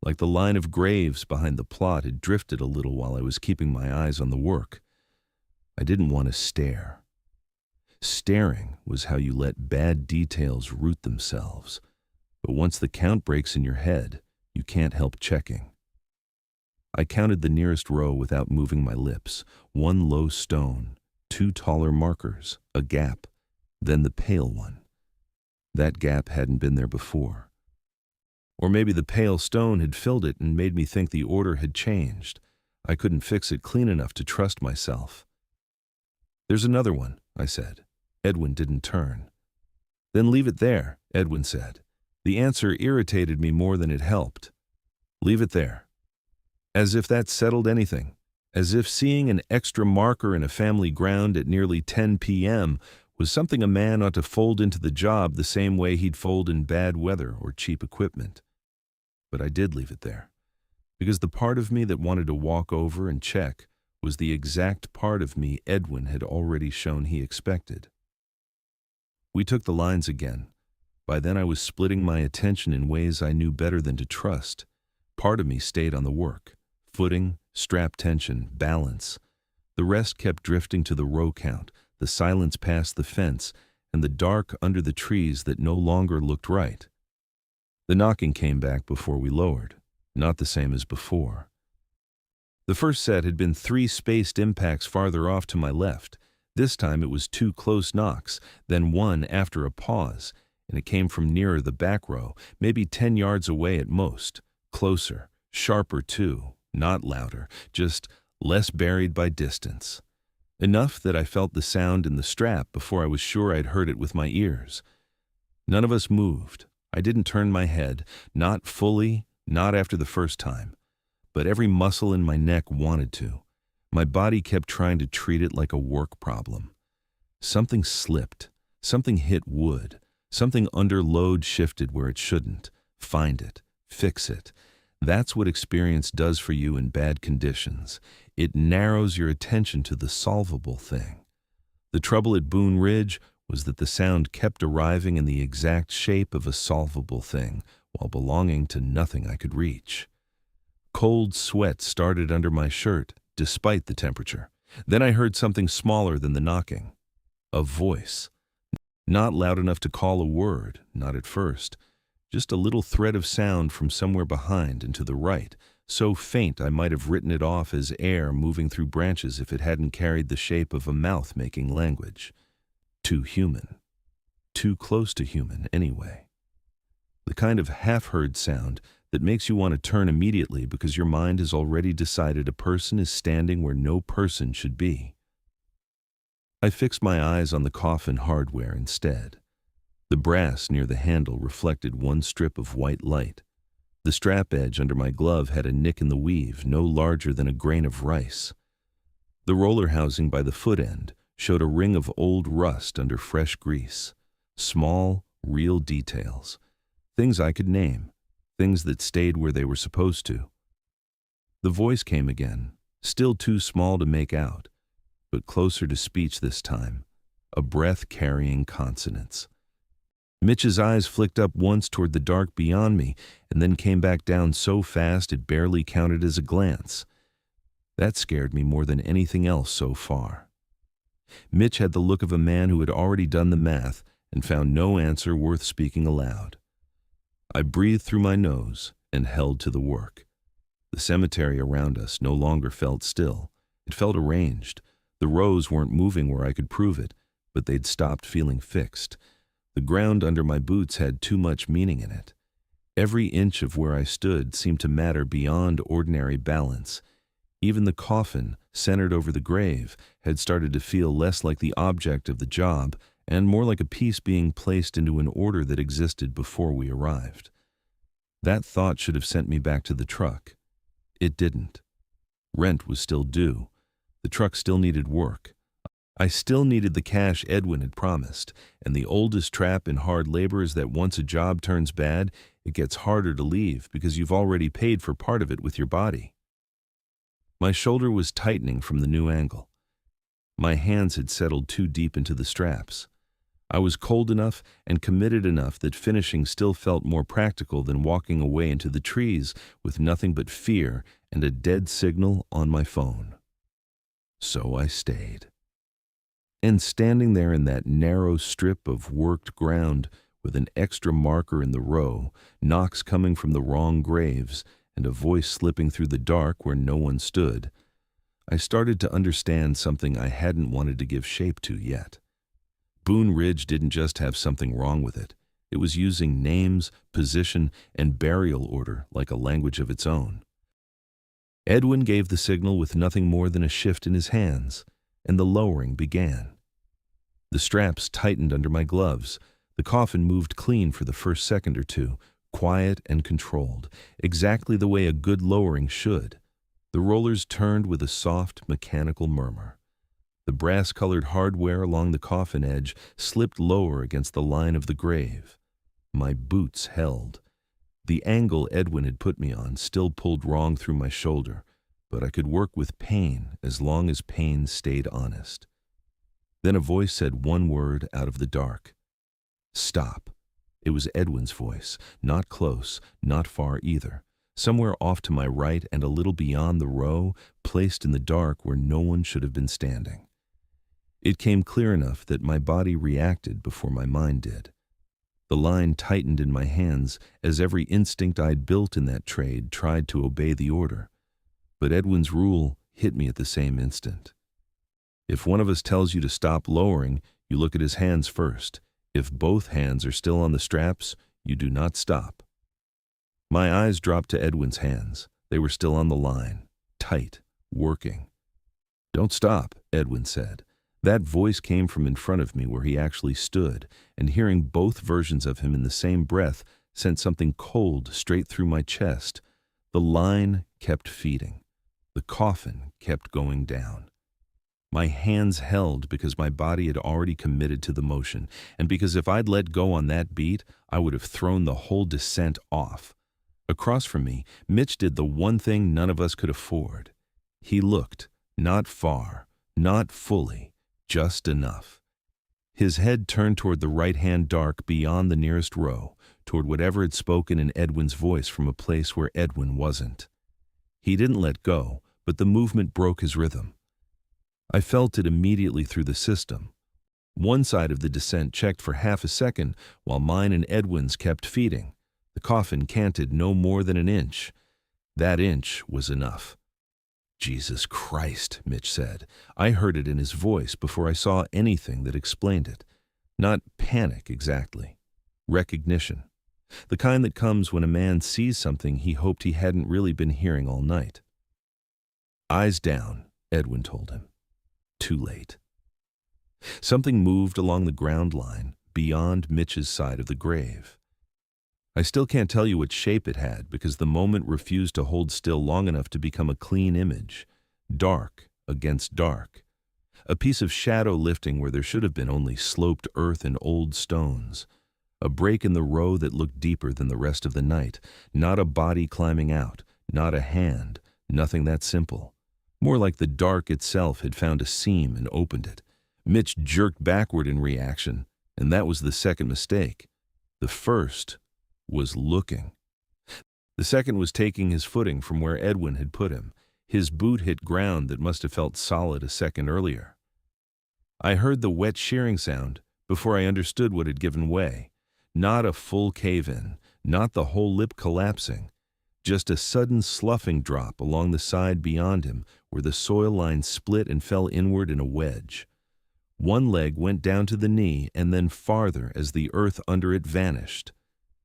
Like the line of graves behind the plot had drifted a little while I was keeping my eyes on the work. I didn't want to stare. Staring was how you let bad details root themselves. But once the count breaks in your head, you can't help checking. I counted the nearest row without moving my lips. 1 low stone, 2 taller markers, a gap, then the pale one. That gap hadn't been there before. Or maybe the pale stone had filled it and made me think the order had changed. I couldn't fix it clean enough to trust myself. "There's another one," I said. Edwin didn't turn. "Then leave it there," Edwin said. The answer irritated me more than it helped. "Leave it there." As if that settled anything. As if seeing an extra marker in a family ground at nearly 10 p.m. was something a man ought to fold into the job the same way he'd fold in bad weather or cheap equipment. But I did leave it there, because the part of me that wanted to walk over and check was the exact part of me Edwin had already shown he expected. We took the lines again. By then I was splitting my attention in ways I knew better than to trust. Part of me stayed on the work. Footing, strap tension, balance. The rest kept drifting to the row count, the silence past the fence, and the dark under the trees that no longer looked right. The knocking came back before we lowered, not the same as before. The first set had been 3 spaced impacts farther off to my left. This time it was 2 close knocks, then one after a pause, and it came from nearer the back row, maybe 10 yards away at most. Closer, sharper too. Not louder, just less buried by distance. Enough that I felt the sound in the strap before I was sure I'd heard it with my ears. None of us moved. I didn't turn my head, not fully, not after the first time, but every muscle in my neck wanted to. My body kept trying to treat it like a work problem. Something slipped, something hit wood, something under load shifted where it shouldn't. Find it, fix it. That's what experience does for you in bad conditions. It narrows your attention to the solvable thing. The trouble at Boone Ridge was that the sound kept arriving in the exact shape of a solvable thing while belonging to nothing I could reach. Cold sweat started under my shirt, despite the temperature. Then I heard something smaller than the knocking. A voice. Not loud enough to call a word, not at first. Just a little thread of sound from somewhere behind and to the right, so faint I might have written it off as air moving through branches if it hadn't carried the shape of a mouth making language. Too human. Too close to human, anyway. The kind of half-heard sound that makes you want to turn immediately because your mind has already decided a person is standing where no person should be. I fixed my eyes on the coffin hardware instead. The brass near the handle reflected one strip of white light. The strap edge under my glove had a nick in the weave no larger than a grain of rice. The roller housing by the foot end showed a ring of old rust under fresh grease. Small, real details. Things I could name. Things that stayed where they were supposed to. The voice came again, still too small to make out, but closer to speech this time, a breath-carrying consonance. Mitch's eyes flicked up once toward the dark beyond me and then came back down so fast it barely counted as a glance. That scared me more than anything else so far. Mitch had the look of a man who had already done the math and found no answer worth speaking aloud. I breathed through my nose and held to the work. The cemetery around us no longer felt still. It felt arranged. The rows weren't moving where I could prove it, but they'd stopped feeling fixed. The ground under my boots had too much meaning in it. Every inch of where I stood seemed to matter beyond ordinary balance. Even the coffin, centered over the grave, had started to feel less like the object of the job and more like a piece being placed into an order that existed before we arrived. That thought should have sent me back to the truck. It didn't. Rent was still due. The truck still needed work. I still needed the cash Edwin had promised, and the oldest trap in hard labor is that once a job turns bad, it gets harder to leave because you've already paid for part of it with your body. My shoulder was tightening from the new angle. My hands had settled too deep into the straps. I was cold enough and committed enough that finishing still felt more practical than walking away into the trees with nothing but fear and a dead signal on my phone. So I stayed. And standing there in that narrow strip of worked ground with an extra marker in the row, knocks coming from the wrong graves, and a voice slipping through the dark where no one stood, I started to understand something I hadn't wanted to give shape to yet. Boone Ridge didn't just have something wrong with it. It was using names, position, and burial order like a language of its own. Edwin gave the signal with nothing more than a shift in his hands, and the lowering began. The straps tightened under my gloves. The coffin moved clean for the first second or two, quiet and controlled, exactly the way a good lowering should. The rollers turned with a soft, mechanical murmur. The brass-colored hardware along the coffin edge slipped lower against the line of the grave. My boots held. The angle Edwin had put me on still pulled wrong through my shoulder, but I could work with pain as long as pain stayed honest. Then a voice said one word out of the dark. Stop. It was Edwin's voice, not close, not far either, somewhere off to my right and a little beyond the row, placed in the dark where no one should have been standing. It came clear enough that my body reacted before my mind did. The line tightened in my hands as every instinct I'd built in that trade tried to obey the order. But Edwin's rule hit me at the same instant. If one of us tells you to stop lowering, you look at his hands first. If both hands are still on the straps, you do not stop. My eyes dropped to Edwin's hands. They were still on the line, tight, working. Don't stop, Edwin said. That voice came from in front of me where he actually stood, and hearing both versions of him in the same breath sent something cold straight through my chest. The line kept feeding. The coffin kept going down. My hands held because my body had already committed to the motion, and because if I'd let go on that beat, I would have thrown the whole descent off. Across from me, Mitch did the one thing none of us could afford. He looked, not far, not fully, just enough. His head turned toward the right-hand dark beyond the nearest row, toward whatever had spoken in Edwin's voice from a place where Edwin wasn't. He didn't let go, but the movement broke his rhythm. I felt it immediately through the system. One side of the descent checked for half a second, while mine and Edwin's kept feeding. The coffin canted no more than an inch. That inch was enough. "Jesus Christ," Mitch said. I heard it in his voice before I saw anything that explained it. Not panic exactly. Recognition. The kind that comes when a man sees something he hoped he hadn't really been hearing all night. "Eyes down," Edwin told him. Too late. Something moved along the ground line, beyond Mitch's side of the grave. I still can't tell you what shape it had because the moment refused to hold still long enough to become a clean image. Dark against dark. A piece of shadow lifting where there should have been only sloped earth and old stones. A break in the row that looked deeper than the rest of the night. Not a body climbing out, not a hand, nothing that simple. More like the dark itself had found a seam and opened it. Mitch jerked backward in reaction, and that was the second mistake. The first was looking. The second was taking his footing from where Edwin had put him. His boot hit ground that must have felt solid a second earlier. I heard the wet shearing sound before I understood what had given way. Not a full cave-in, not the whole lip collapsing. Just a sudden sloughing drop along the side beyond him where the soil line split and fell inward in a wedge. One leg went down to the knee and then farther as the earth under it vanished.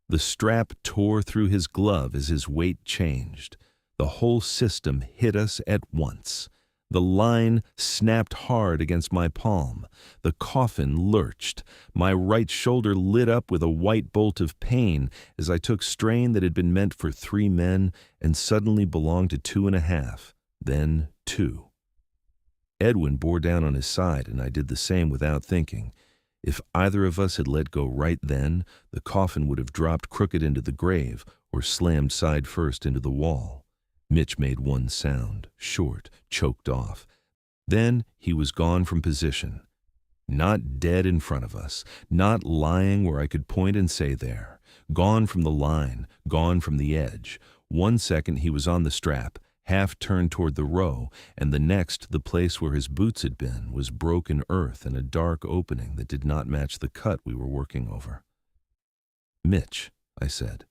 The strap tore through his glove as his weight changed. The whole system hit us at once. The line snapped hard against my palm. The coffin lurched. My right shoulder lit up with a white bolt of pain as I took strain that had been meant for 3 men and suddenly belonged to 2.5, then 2. Edwin bore down on his side, and I did the same without thinking. If either of us had let go right then, the coffin would have dropped crooked into the grave or slammed side first into the wall. Mitch made one sound, short, choked off. Then he was gone from position. Not dead in front of us, not lying where I could point and say there. Gone from the line, gone from the edge. 1 second he was on the strap, half turned toward the row, and the next the place where his boots had been was broken earth and a dark opening that did not match the cut we were working over. "Mitch," I said.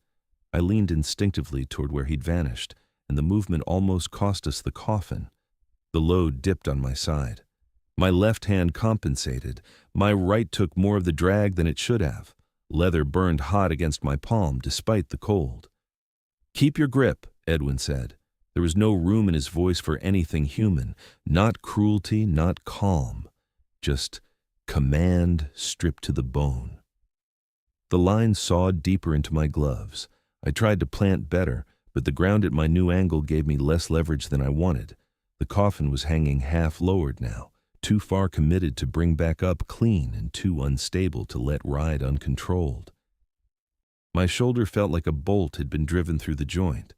I leaned instinctively toward where he'd vanished, and the movement almost cost us the coffin. The load dipped on my side. My left hand compensated. My right took more of the drag than it should have. Leather burned hot against my palm despite the cold. "Keep your grip," Edwin said. There was no room in his voice for anything human, not cruelty, not calm, just command stripped to the bone. The line sawed deeper into my gloves. I tried to plant better, but the ground at my new angle gave me less leverage than I wanted. The coffin was hanging half lowered now, too far committed to bring back up clean and too unstable to let ride uncontrolled. My shoulder felt like a bolt had been driven through the joint.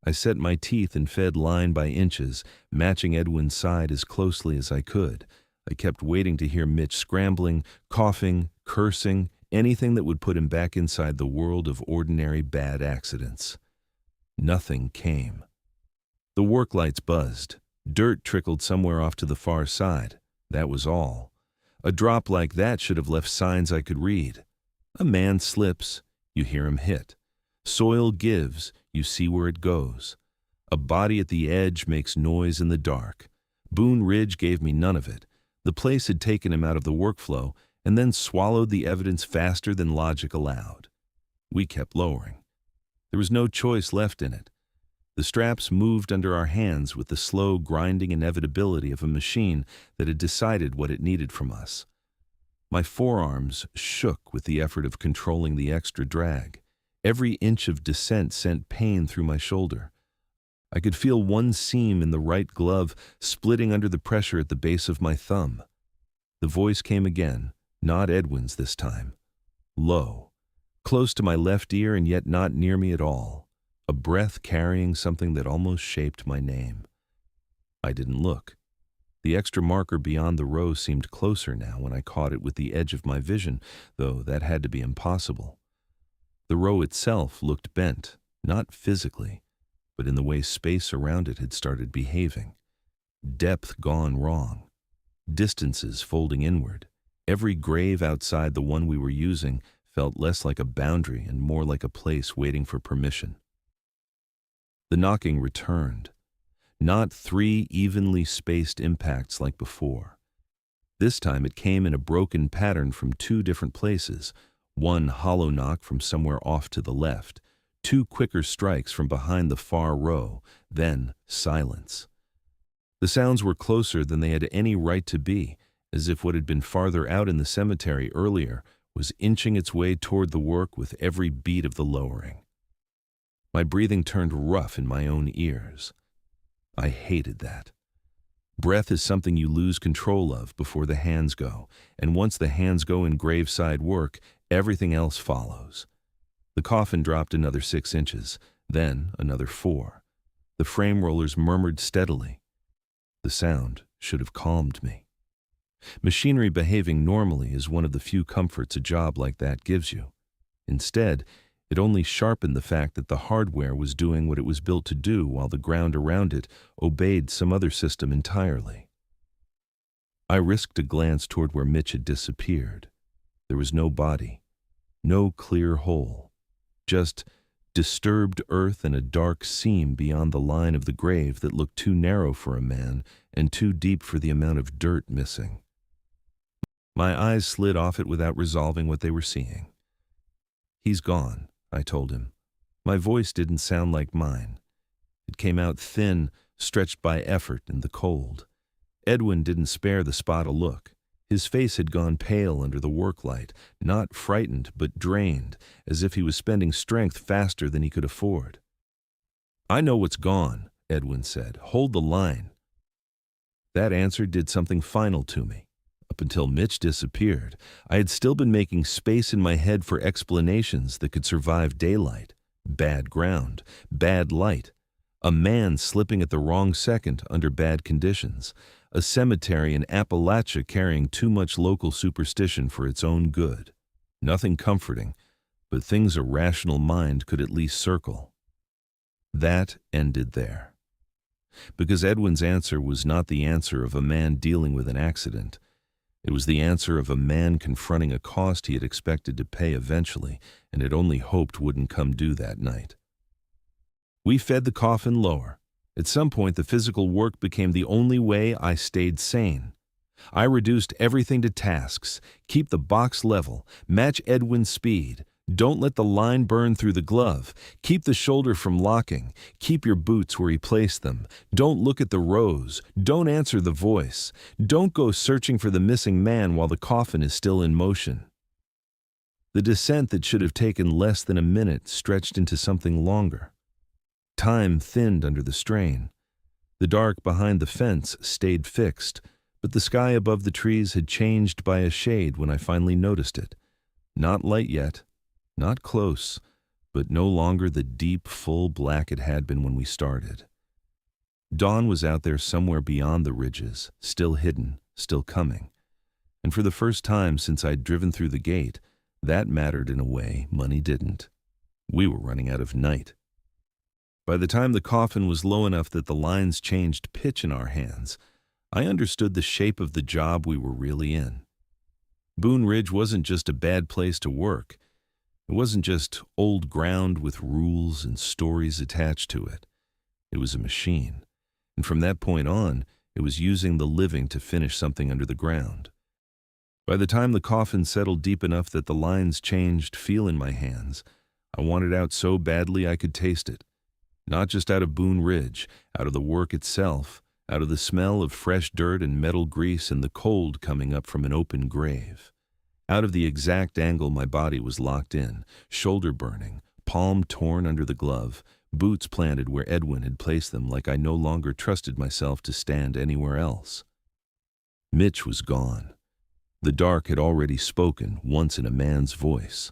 I set my teeth and fed line by inches, matching Edwin's side as closely as I could. I kept waiting to hear Mitch scrambling, coughing, cursing, anything that would put him back inside the world of ordinary bad accidents. Nothing came. The work lights buzzed. Dirt trickled somewhere off to the far side. That was all. A drop like that should have left signs I could read. A man slips, you hear him hit. Soil gives, you see where it goes. A body at the edge makes noise in the dark. Boone Ridge gave me none of it. The place had taken him out of the workflow and then swallowed the evidence faster than logic allowed. We kept lowering. There was no choice left in it. The straps moved under our hands with the slow, grinding inevitability of a machine that had decided what it needed from us. My forearms shook with the effort of controlling the extra drag. Every inch of descent sent pain through my shoulder. I could feel one seam in the right glove splitting under the pressure at the base of my thumb. The voice came again, not Edwin's this time. Low, close to my left ear and yet not near me at all. A breath carrying something that almost shaped my name. I didn't look. The extra marker beyond the row seemed closer now when I caught it with the edge of my vision, though that had to be impossible. The row itself looked bent, not physically, but in the way space around it had started behaving. Depth gone wrong. Distances folding inward. Every grave outside the one we were using felt less like a boundary and more like a place waiting for permission. The knocking returned. Not 3 evenly spaced impacts like before. This time it came in a broken pattern from 2 different places, one hollow knock from somewhere off to the left, 2 quicker strikes from behind the far row, then silence. The sounds were closer than they had any right to be, as if what had been farther out in the cemetery earlier was inching its way toward the work with every beat of the lowering. My breathing turned rough in my own ears. I hated that. Breath is something you lose control of before the hands go, and once the hands go in graveside work, everything else follows. The coffin dropped another 6 inches, then another 4. The frame rollers murmured steadily. The sound should have calmed me. Machinery behaving normally is one of the few comforts a job like that gives you. Instead, it only sharpened the fact that the hardware was doing what it was built to do while the ground around it obeyed some other system entirely. I risked a glance toward where Mitch had disappeared. There was no body, no clear hole, just disturbed earth and a dark seam beyond the line of the grave that looked too narrow for a man and too deep for the amount of dirt missing. My eyes slid off it without resolving what they were seeing. "He's gone," I told him. My voice didn't sound like mine. It came out thin, stretched by effort and the cold. Edwin didn't spare the spot a look. His face had gone pale under the work light, not frightened but drained, as if he was spending strength faster than he could afford. "I know what's gone," Edwin said. "Hold the line." That answer did something final to me. Up until Mitch disappeared, I had still been making space in my head for explanations that could survive daylight, bad ground, bad light, a man slipping at the wrong second under bad conditions, a cemetery in Appalachia carrying too much local superstition for its own good. Nothing comforting, but things a rational mind could at least circle. That ended there. Because Edwin's answer was not the answer of a man dealing with an accident. It was the answer of a man confronting a cost he had expected to pay eventually and had only hoped wouldn't come due that night. We fed the coffin lower. At some point, the physical work became the only way I stayed sane. I reduced everything to tasks. Keep the box level. Match Edwin's speed. Don't let the line burn through the glove. Keep the shoulder from locking. Keep your boots where he placed them. Don't look at the rows. Don't answer the voice. Don't go searching for the missing man while the coffin is still in motion. The descent that should have taken less than a minute stretched into something longer. Time thinned under the strain. The dark behind the fence stayed fixed, but the sky above the trees had changed by a shade when I finally noticed it. Not light yet. Not close, but no longer the deep, full black it had been when we started. Dawn was out there somewhere beyond the ridges, still hidden, still coming. And for the first time since I'd driven through the gate, that mattered in a way money didn't. We were running out of night. By the time the coffin was low enough that the lines changed pitch in our hands, I understood the shape of the job we were really in. Boone Ridge wasn't just a bad place to work. It wasn't just old ground with rules and stories attached to it. It was a machine, and from that point on, it was using the living to finish something under the ground. By the time the coffin settled deep enough that the lines changed feel in my hands, I wanted out so badly I could taste it. Not just out of Boone Ridge, out of the work itself, out of the smell of fresh dirt and metal grease and the cold coming up from an open grave. Out of the exact angle my body was locked in, shoulder burning, palm torn under the glove, boots planted where Edwin had placed them like I no longer trusted myself to stand anywhere else. Mitch was gone. The dark had already spoken once in a man's voice.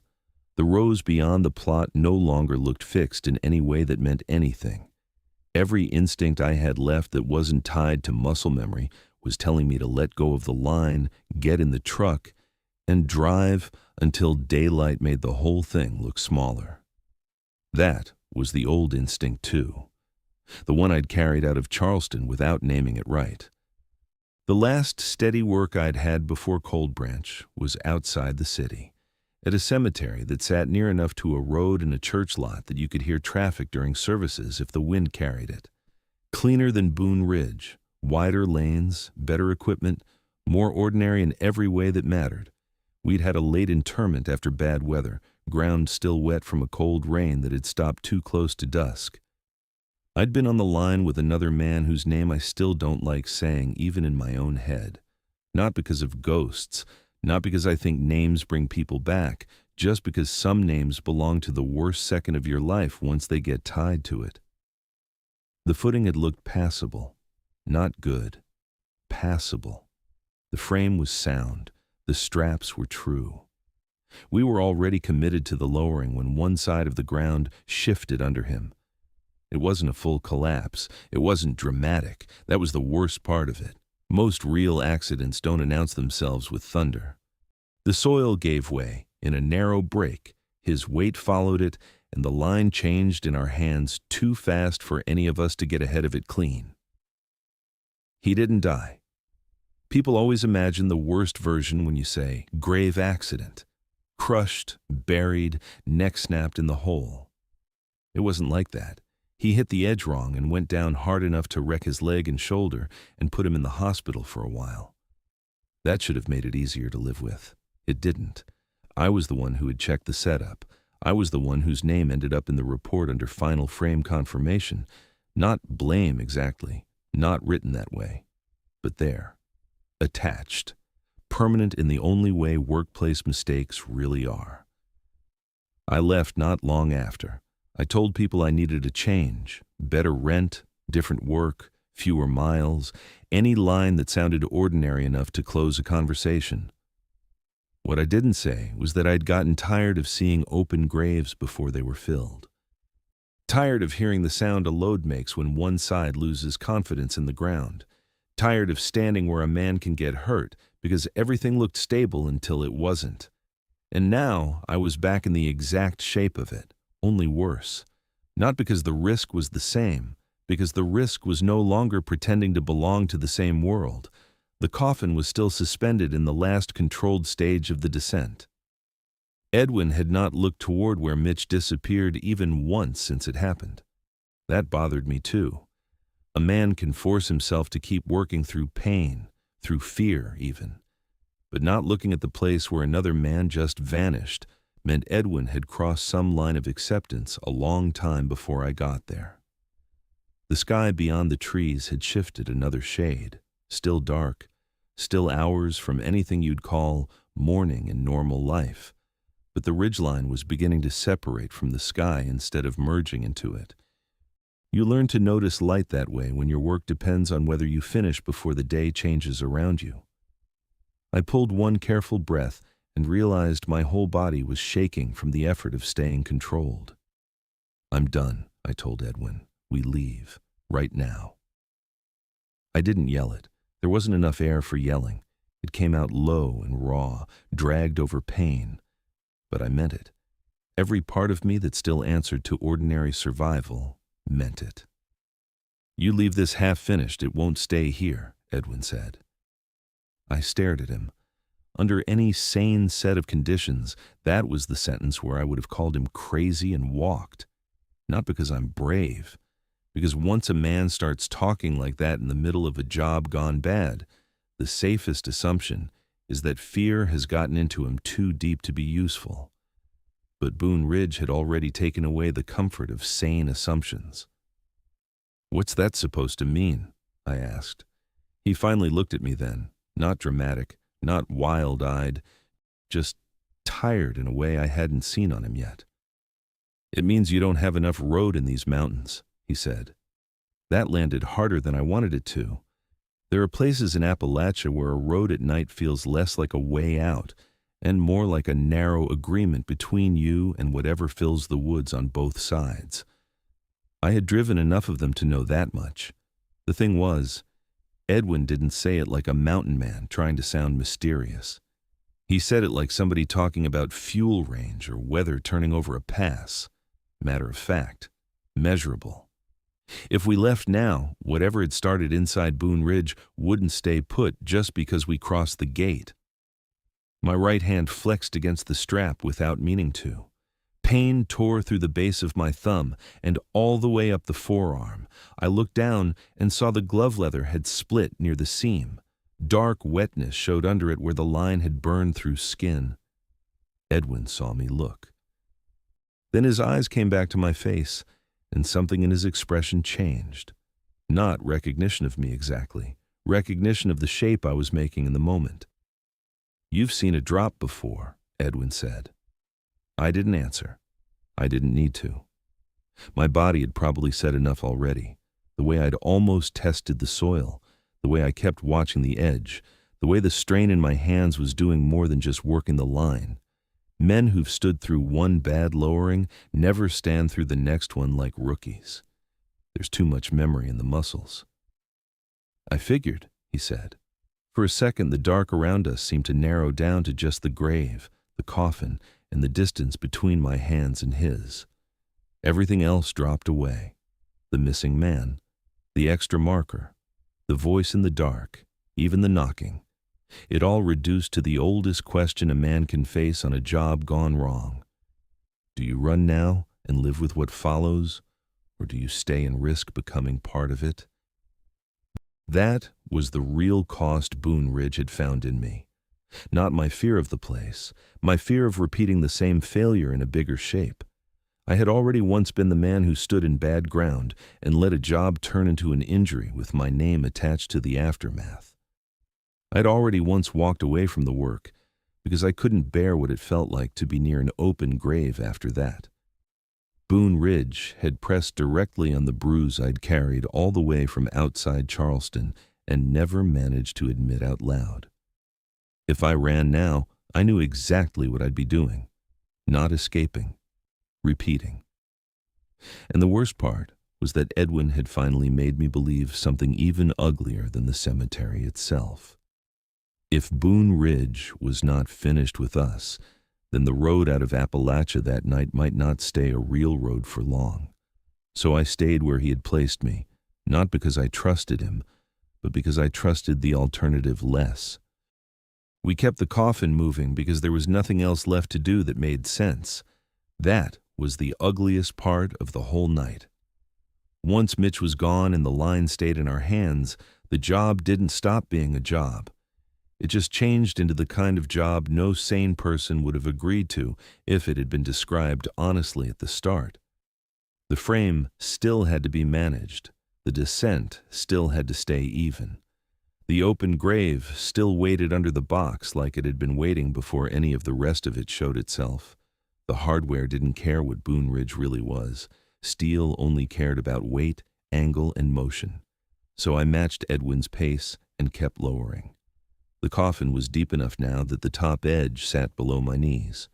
The rows beyond the plot no longer looked fixed in any way that meant anything. Every instinct I had left that wasn't tied to muscle memory was telling me to let go of the line, get in the truck, and drive until daylight made the whole thing look smaller. That was the old instinct too, the one I'd carried out of Charleston without naming it right. The last steady work I'd had before Cold Branch was outside the city, at a cemetery that sat near enough to a road and a church lot that you could hear traffic during services if the wind carried it. Cleaner than Boone Ridge, wider lanes, better equipment, more ordinary in every way that mattered. We'd had a late interment after bad weather, ground still wet from a cold rain that had stopped too close to dusk. I'd been on the line with another man whose name I still don't like saying even in my own head. Not because of ghosts, not because I think names bring people back, just because some names belong to the worst second of your life once they get tied to it. The footing had looked passable, not good, passable. The frame was sound, the straps were true. We were already committed to the lowering when one side of the ground shifted under him. It wasn't a full collapse, it wasn't dramatic, that was the worst part of it. Most real accidents don't announce themselves with thunder. The soil gave way in a narrow break, his weight followed it, and the line changed in our hands too fast for any of us to get ahead of it clean. He didn't die. People always imagine the worst version when you say grave accident. Crushed, buried, neck snapped in the hole. It wasn't like that. He hit the edge wrong and went down hard enough to wreck his leg and shoulder and put him in the hospital for a while. That should have made it easier to live with. It didn't. I was the one who had checked the setup. I was the one whose name ended up in the report under final frame confirmation. Not blame exactly, not written that way, but there. Attached, permanent in the only way workplace mistakes really are. I left not long after. I told people I needed a change, better rent, different work, fewer miles, any line that sounded ordinary enough to close a conversation. What I didn't say was that I'd gotten tired of seeing open graves before they were filled. Tired of hearing the sound a load makes when one side loses confidence in the ground. Tired of standing where a man can get hurt because everything looked stable until it wasn't. And now I was back in the exact shape of it, only worse. Not because the risk was the same, because the risk was no longer pretending to belong to the same world. The coffin was still suspended in the last controlled stage of the descent. Edwin had not looked toward where Mitch disappeared even once since it happened. That bothered me too. A man can force himself to keep working through pain, through fear even. But not looking at the place where another man just vanished meant Edwin had crossed some line of acceptance a long time before I got there. The sky beyond the trees had shifted another shade, still dark, still hours from anything you'd call morning in normal life. But the ridgeline was beginning to separate from the sky instead of merging into it. You learn to notice light that way when your work depends on whether you finish before the day changes around you. I pulled one careful breath and realized my whole body was shaking from the effort of staying controlled. "I'm done," I told Edwin. "We leave, right now." I didn't yell it. There wasn't enough air for yelling. It came out low and raw, dragged over pain. But I meant it. Every part of me that still answered to ordinary survival meant it. "You leave this half finished, it won't stay here," Edwin said. I stared at him. Under any sane set of conditions, that was the sentence where I would have called him crazy and walked. Not because I'm brave, because once a man starts talking like that in the middle of a job gone bad, the safest assumption is that fear has gotten into him too deep to be useful. But Boone Ridge had already taken away the comfort of sane assumptions. "What's that supposed to mean?" I asked. He finally looked at me then, not dramatic, not wild-eyed, just tired in a way I hadn't seen on him yet. It means you don't have enough road in these mountains, he said. That landed harder than I wanted it to. There are places in Appalachia where a road at night feels less like a way out and more like a narrow agreement between you and whatever fills the woods on both sides. I had driven enough of them to know that much. The thing was, Edwin didn't say it like a mountain man trying to sound mysterious. He said it like somebody talking about fuel range or weather turning over a pass. Matter of fact, measurable. If we left now, whatever had started inside Boone Ridge wouldn't stay put just because we crossed the gate. My right hand flexed against the strap without meaning to. Pain tore through the base of my thumb and all the way up the forearm. I looked down and saw the glove leather had split near the seam. Dark wetness showed under it where the line had burned through skin. Edwin saw me look. Then his eyes came back to my face, and something in his expression changed. Not recognition of me exactly, recognition of the shape I was making in the moment. "You've seen a drop before," Edwin said. I didn't answer. I didn't need to. My body had probably said enough already. The way I'd almost tested the soil, the way I kept watching the edge, the way the strain in my hands was doing more than just working the line. Men who've stood through one bad lowering never stand through the next one like rookies. There's too much memory in the muscles. "I figured," he said. For a second, the dark around us seemed to narrow down to just the grave, the coffin, and the distance between my hands and his. Everything else dropped away. The missing man, the extra marker, the voice in the dark, even the knocking. It all reduced to the oldest question a man can face on a job gone wrong. Do you run now and live with what follows, or do you stay and risk becoming part of it? That was the real cost Boone Ridge had found in me. Not my fear of the place, my fear of repeating the same failure in a bigger shape. I had already once been the man who stood in bad ground and let a job turn into an injury with my name attached to the aftermath. I'd already once walked away from the work because I couldn't bear what it felt like to be near an open grave after that. Boone Ridge had pressed directly on the bruise I'd carried all the way from outside Charleston and never managed to admit out loud. If I ran now, I knew exactly what I'd be doing. Not escaping. Repeating. And the worst part was that Edwin had finally made me believe something even uglier than the cemetery itself. If Boone Ridge was not finished with us, then the road out of Appalachia that night might not stay a real road for long. So I stayed where he had placed me, not because I trusted him, but because I trusted the alternative less. We kept the coffin moving because there was nothing else left to do that made sense. That was the ugliest part of the whole night. Once Mitch was gone and the line stayed in our hands, the job didn't stop being a job. It just changed into the kind of job no sane person would have agreed to if it had been described honestly at the start. The frame still had to be managed. The descent still had to stay even. The open grave still waited under the box like it had been waiting before any of the rest of it showed itself. The hardware didn't care what Boone Ridge really was. Steel only cared about weight, angle, and motion. So I matched Edwin's pace and kept lowering. The coffin was deep enough now that the top edge sat below my knees.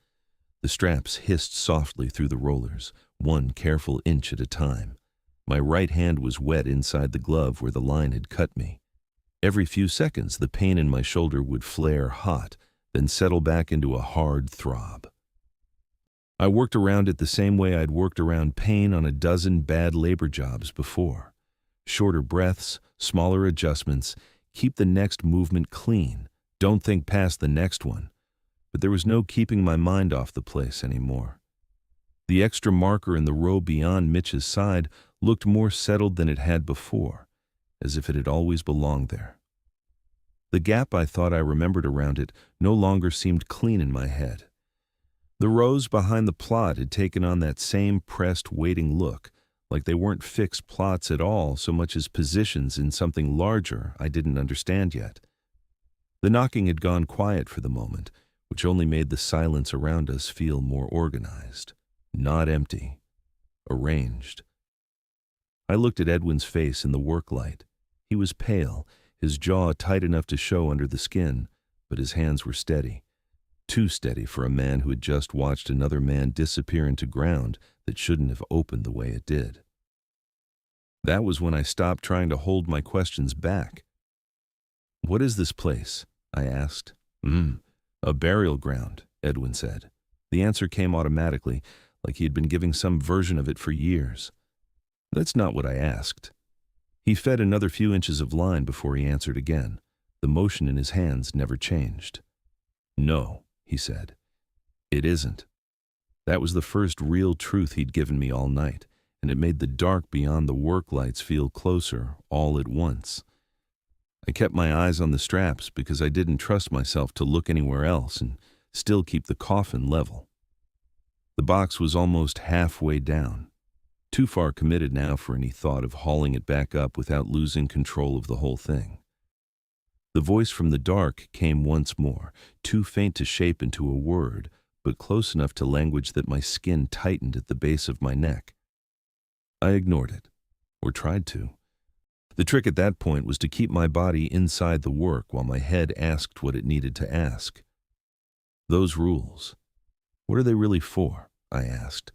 The straps hissed softly through the rollers, one careful inch at a time. My right hand was wet inside the glove where the line had cut me. Every few seconds, the pain in my shoulder would flare hot, then settle back into a hard throb. I worked around it the same way I'd worked around pain on a dozen bad labor jobs before. Shorter breaths, smaller adjustments, keep the next movement clean. Don't think past the next one. But there was no keeping my mind off the place anymore. The extra marker in the row beyond Mitch's side looked more settled than it had before, as if it had always belonged there. The gap I thought I remembered around it no longer seemed clean in my head. The rows behind the plot had taken on that same pressed, waiting look, like they weren't fixed plots at all so much as positions in something larger I didn't understand yet. The knocking had gone quiet for the moment, which only made the silence around us feel more organized. Not empty, arranged. I looked at Edwin's face in the work light. He was pale, his jaw tight enough to show under the skin, but his hands were steady. Too steady for a man who had just watched another man disappear into ground that shouldn't have opened the way it did. That was when I stopped trying to hold my questions back. "What is this place?" I asked. A burial ground," Edwin said. The answer came automatically, like he had been giving some version of it for years. "That's not what I asked." He fed another few inches of line before he answered again. The motion in his hands never changed. "No," he said. "It isn't." That was the first real truth he'd given me all night, and it made the dark beyond the work lights feel closer all at once. I kept my eyes on the straps because I didn't trust myself to look anywhere else and still keep the coffin level. The box was almost halfway down, too far committed now for any thought of hauling it back up without losing control of the whole thing. The voice from the dark came once more, too faint to shape into a word, but close enough to language that my skin tightened at the base of my neck. I ignored it, or tried to. The trick at that point was to keep my body inside the work while my head asked what it needed to ask. Those rules, what are they really for? I asked.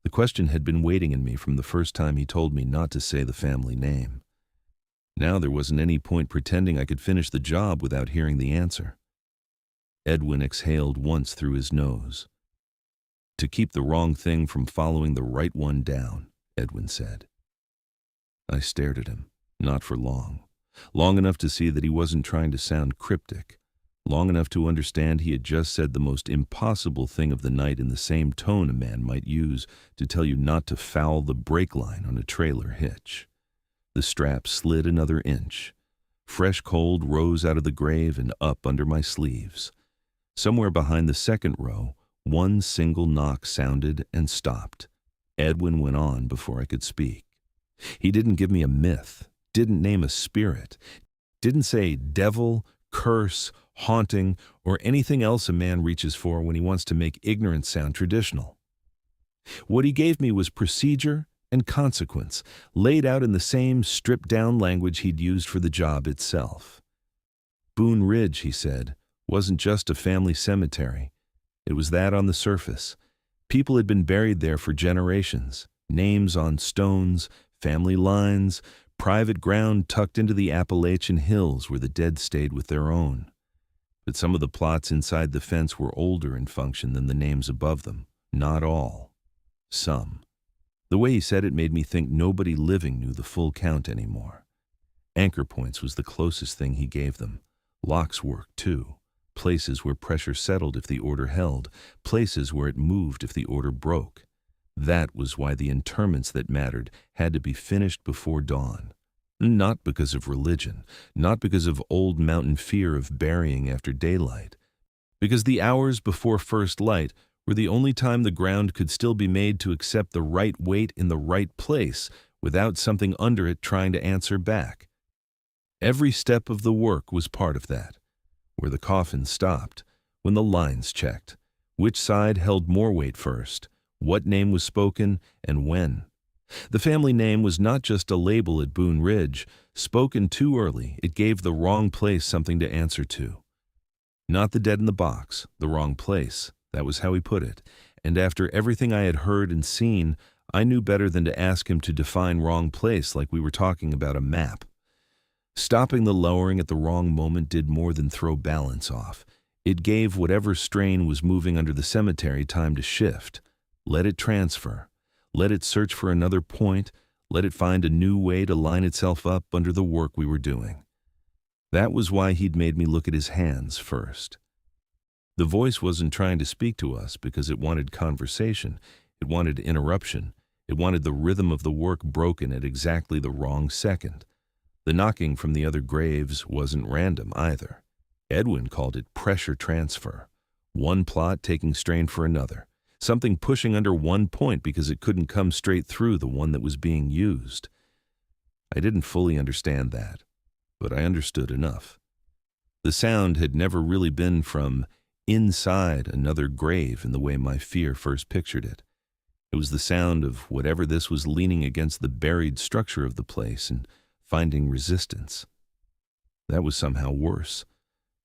The question had been waiting in me from the first time he told me not to say the family name. Now there wasn't any point pretending I could finish the job without hearing the answer. Edwin exhaled once through his nose. "To keep the wrong thing from following the right one down," Edwin said. I stared at him, not for long. Long enough to see that he wasn't trying to sound cryptic. Long enough to understand he had just said the most impossible thing of the night in the same tone a man might use to tell you not to foul the brake line on a trailer hitch. The strap slid another inch. Fresh cold rose out of the grave and up under my sleeves. Somewhere behind the second row, one single knock sounded and stopped. Edwin went on before I could speak. He didn't give me a myth, didn't name a spirit, didn't say devil, curse, haunting, or anything else a man reaches for when he wants to make ignorance sound traditional. What he gave me was procedure and consequence, laid out in the same stripped-down language he'd used for the job itself. Boone Ridge, he said, wasn't just a family cemetery. It was that on the surface. People had been buried there for generations, names on stones, family lines, private ground tucked into the Appalachian hills where the dead stayed with their own. But some of the plots inside the fence were older in function than the names above them. Not all. Some. The way he said it made me think nobody living knew the full count anymore. Anchor points was the closest thing he gave them. Locks worked, too. Places where pressure settled if the order held. Places where it moved if the order broke. That was why the interments that mattered had to be finished before dawn. Not because of religion, not because of old mountain fear of burying after daylight. Because the hours before first light were the only time the ground could still be made to accept the right weight in the right place without something under it trying to answer back. Every step of the work was part of that. Where the coffin stopped, when the lines checked, which side held more weight first, what name was spoken, and when. The family name was not just a label at Boone Ridge. Spoken too early, it gave the wrong place something to answer to. Not the dead in the box, the wrong place. That was how he put it. And after everything I had heard and seen, I knew better than to ask him to define wrong place like we were talking about a map. Stopping the lowering at the wrong moment did more than throw balance off. It gave whatever strain was moving under the cemetery time to shift. Let it transfer. Let it search for another point. Let it find a new way to line itself up under the work we were doing. That was why he'd made me look at his hands first. The voice wasn't trying to speak to us because it wanted conversation. It wanted interruption. It wanted the rhythm of the work broken at exactly the wrong second. The knocking from the other graves wasn't random either. Edwin called it pressure transfer. One plot taking strain for another. Something pushing under one point because it couldn't come straight through the one that was being used. I didn't fully understand that, but I understood enough. The sound had never really been from inside another grave in the way my fear first pictured it. It was the sound of whatever this was leaning against the buried structure of the place and finding resistance. That was somehow worse,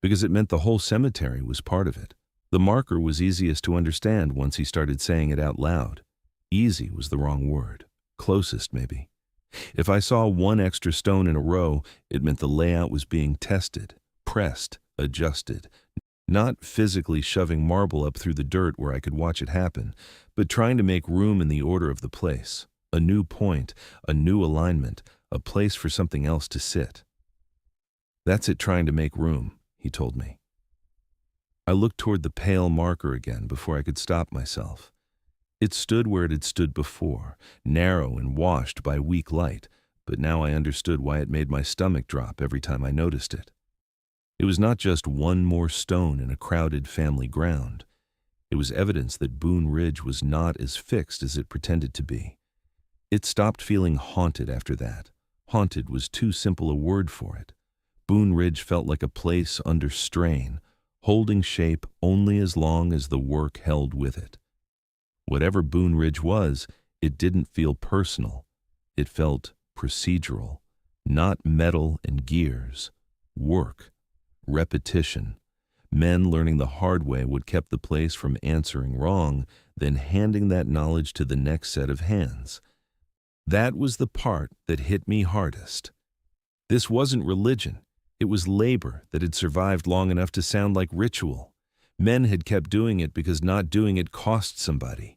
because it meant the whole cemetery was part of it. The marker was easiest to understand once he started saying it out loud. Easy was the wrong word. Closest, maybe. If I saw one extra stone in a row, it meant the layout was being tested, pressed, adjusted. Not physically shoving marble up through the dirt where I could watch it happen, but trying to make room in the order of the place. A new point, a new alignment, a place for something else to sit. That's it, trying to make room, he told me. I looked toward the pale marker again before I could stop myself. It stood where it had stood before, narrow and washed by weak light, but now I understood why it made my stomach drop every time I noticed it. It was not just one more stone in a crowded family ground. It was evidence that Boone Ridge was not as fixed as it pretended to be. It stopped feeling haunted after that. Haunted was too simple a word for it. Boone Ridge felt like a place under strain, holding shape only as long as the work held with it. Whatever Boone Ridge was, it didn't feel personal. It felt procedural, not metal and gears. Work, repetition, men learning the hard way what kept the place from answering wrong, then handing that knowledge to the next set of hands. That was the part that hit me hardest. This wasn't religion. It was labor that had survived long enough to sound like ritual. Men had kept doing it because not doing it cost somebody.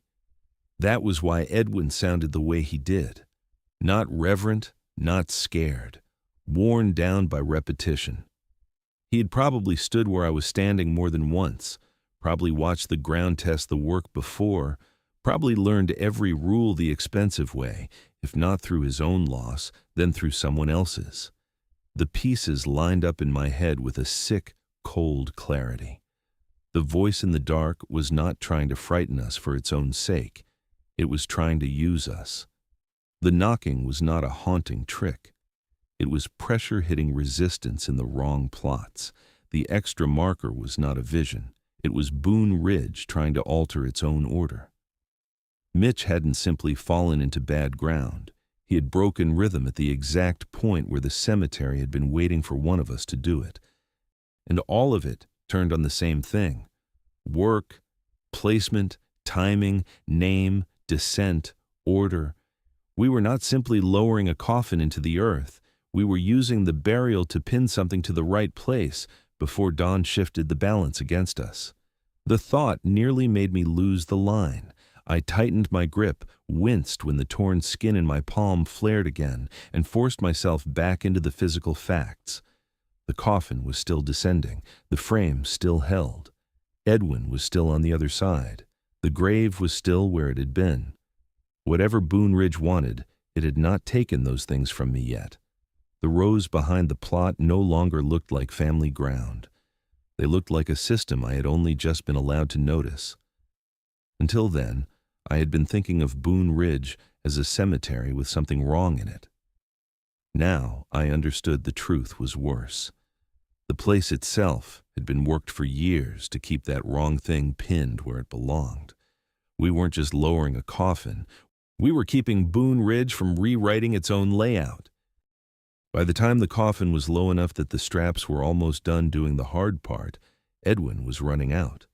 That was why Edwin sounded the way he did. Not reverent, not scared, worn down by repetition. He had probably stood where I was standing more than once, probably watched the ground test the work before, probably learned every rule the expensive way, if not through his own loss, then through someone else's. The pieces lined up in my head with a sick, cold clarity. The voice in the dark was not trying to frighten us for its own sake. It was trying to use us. The knocking was not a haunting trick. It was pressure hitting resistance in the wrong plots. The extra marker was not a vision. It was Boone Ridge trying to alter its own order. Mitch hadn't simply fallen into bad ground. He had broken rhythm at the exact point where the cemetery had been waiting for one of us to do it. And all of it turned on the same thing. Work, placement, timing, name, descent, order. We were not simply lowering a coffin into the earth. We were using the burial to pin something to the right place before dawn shifted the balance against us. The thought nearly made me lose the line. I tightened my grip, winced when the torn skin in my palm flared again, and forced myself back into the physical facts. The coffin was still descending, the frame still held. Edwin was still on the other side. The grave was still where it had been. Whatever Boone Ridge wanted, it had not taken those things from me yet. The rows behind the plot no longer looked like family ground. They looked like a system I had only just been allowed to notice. Until then, I had been thinking of Boone Ridge as a cemetery with something wrong in it. Now I understood the truth was worse. The place itself had been worked for years to keep that wrong thing pinned where it belonged. We weren't just lowering a coffin. We were keeping Boone Ridge from rewriting its own layout. By the time the coffin was low enough that the straps were almost done doing the hard part, Edwin was running out.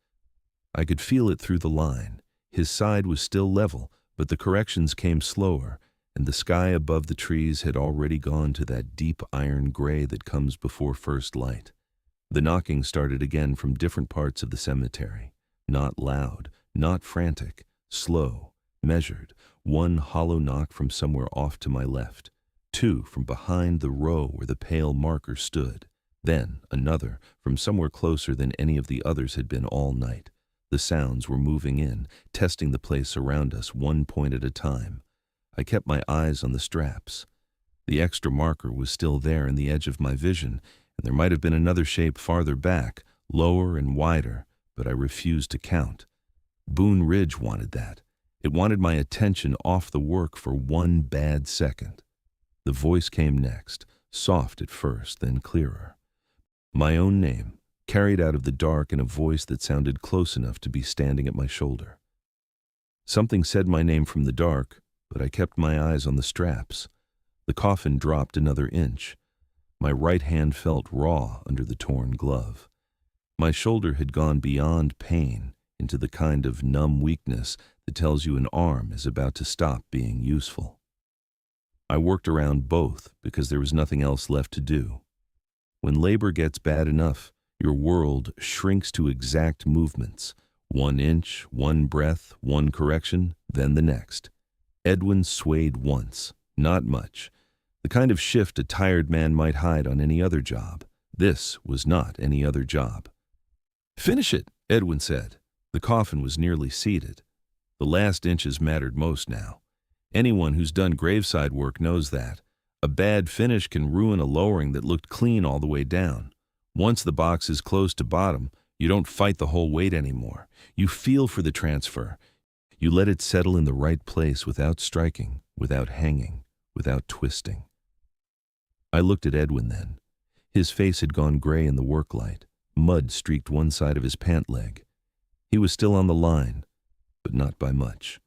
I could feel it through the line. His side was still level, but the corrections came slower, and the sky above the trees had already gone to that deep iron gray that comes before first light. The knocking started again from different parts of the cemetery. Not loud, not frantic, slow, measured. One hollow knock from somewhere off to my left. Two from behind the row where the pale marker stood. Then another from somewhere closer than any of the others had been all night. The sounds were moving in, testing the place around us one point at a time. I kept my eyes on the straps. The extra marker was still there in the edge of my vision, and there might have been another shape farther back, lower and wider, but I refused to count. Boone Ridge wanted that. It wanted my attention off the work for one bad second. The voice came next, soft at first, then clearer. My own name, carried out of the dark in a voice that sounded close enough to be standing at my shoulder. Something said my name from the dark, but I kept my eyes on the straps. The coffin dropped another inch. My right hand felt raw under the torn glove. My shoulder had gone beyond pain into the kind of numb weakness that tells you an arm is about to stop being useful. I worked around both because there was nothing else left to do. When labor gets bad enough, your world shrinks to exact movements. 1 inch, 1 breath, 1 correction, then the next. Edwin swayed once, not much. The kind of shift a tired man might hide on any other job. This was not any other job. "Finish it," Edwin said. The coffin was nearly seated. The last inches mattered most now. Anyone who's done graveside work knows that. A bad finish can ruin a lowering that looked clean all the way down. Once the box is close to bottom, you don't fight the whole weight anymore. You feel for the transfer. You let it settle in the right place without striking, without hanging, without twisting. I looked at Edwin then. His face had gone gray in the work light. Mud streaked one side of his pant leg. He was still on the line, but not by much.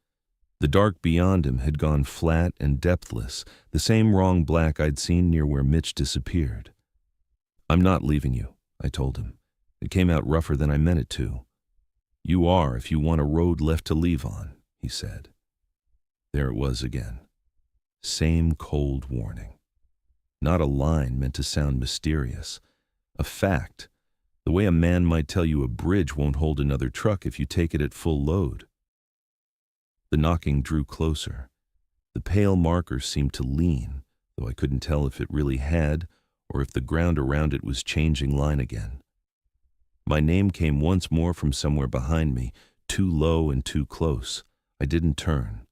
The dark beyond him had gone flat and depthless, the same wrong black I'd seen near where Mitch disappeared. "I'm not leaving you," I told him. It came out rougher than I meant it to. "You are if you want a road left to leave on," he said. There it was again. Same cold warning. Not a line meant to sound mysterious. A fact. The way a man might tell you a bridge won't hold another truck if you take it at full load. The knocking drew closer. The pale marker seemed to lean, though I couldn't tell if it really had or if the ground around it was changing line again. My name came once more from somewhere behind me, too low and too close. I didn't turn.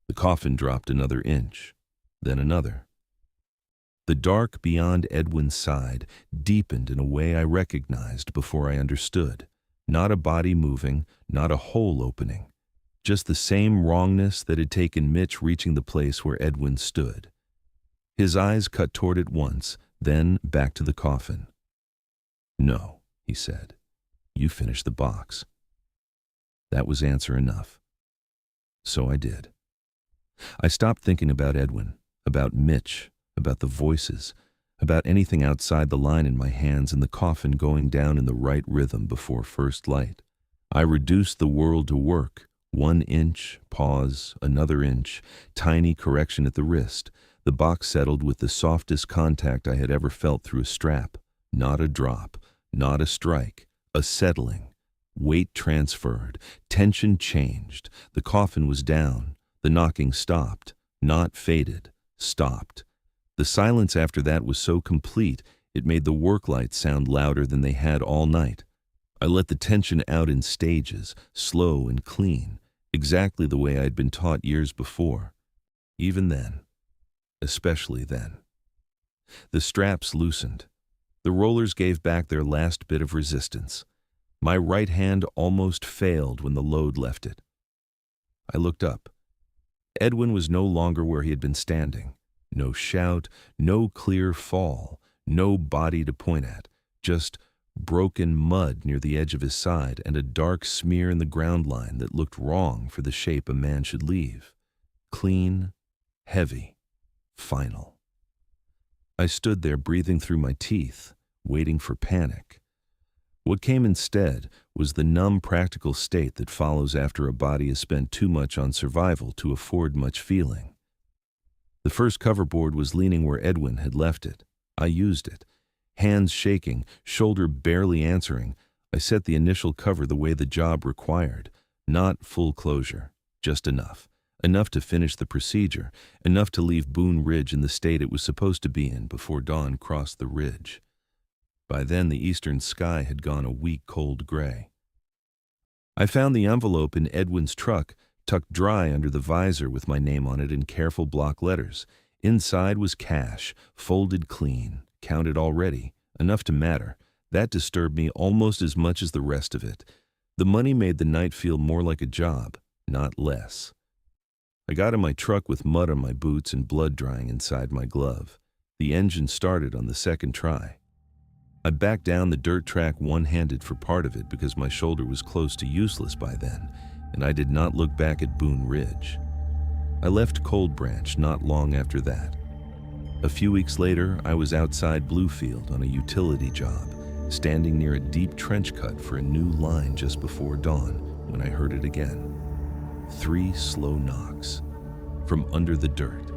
The coffin dropped another inch, then another. The dark beyond Edwin's side deepened in a way I recognized before I understood. Not a body moving, not a hole opening. Just the same wrongness that had taken Mitch reaching the place where Edwin stood. His eyes cut toward it once, then back to the coffin. "No," he said. "You finish the box." That was answer enough. So I did. I stopped thinking about Edwin, about Mitch, about the voices, about anything outside the line in my hands and the coffin going down in the right rhythm before first light. I reduced the world to work. 1 inch, pause, another inch, tiny correction at the wrist. The box settled with the softest contact I had ever felt through a strap. Not a drop, not a strike, a settling. Weight transferred, tension changed. The coffin was down. The knocking stopped, not faded, stopped. The silence after that was so complete, it made the work lights sound louder than they had all night. I let the tension out in stages, slow and clean, exactly the way I'd been taught years before. Even then, especially then. The straps loosened. The rollers gave back their last bit of resistance. My right hand almost failed when the load left it. I looked up. Edwin was no longer where he had been standing. No shout, no clear fall, no body to point at, just broken mud near the edge of his side and a dark smear in the ground line that looked wrong for the shape a man should leave. Clean, heavy, final. I stood there breathing through my teeth, waiting for panic. What came instead was the numb practical state that follows after a body has spent too much on survival to afford much feeling. The first coverboard was leaning where Edwin had left it. I used it. Hands shaking, shoulder barely answering, I set the initial cover the way the job required. Not full closure, just enough. Enough to finish the procedure, enough to leave Boone Ridge in the state it was supposed to be in before dawn crossed the ridge. By then the eastern sky had gone a weak cold gray. I found the envelope in Edwin's truck, tucked dry under the visor with my name on it in careful block letters. Inside was cash, folded clean, counted already, enough to matter. That disturbed me almost as much as the rest of it. The money made the night feel more like a job, not less. I got in my truck with mud on my boots and blood drying inside my glove. The engine started on the second try. I backed down the dirt track one-handed for part of it because my shoulder was close to useless by then. and I did not look back at Boone Ridge. I left Cold Branch not long after that. A few weeks later, I was outside Bluefield on a utility job, standing near a deep trench cut for a new line just before dawn when I heard it again. 3 slow knocks from under the dirt.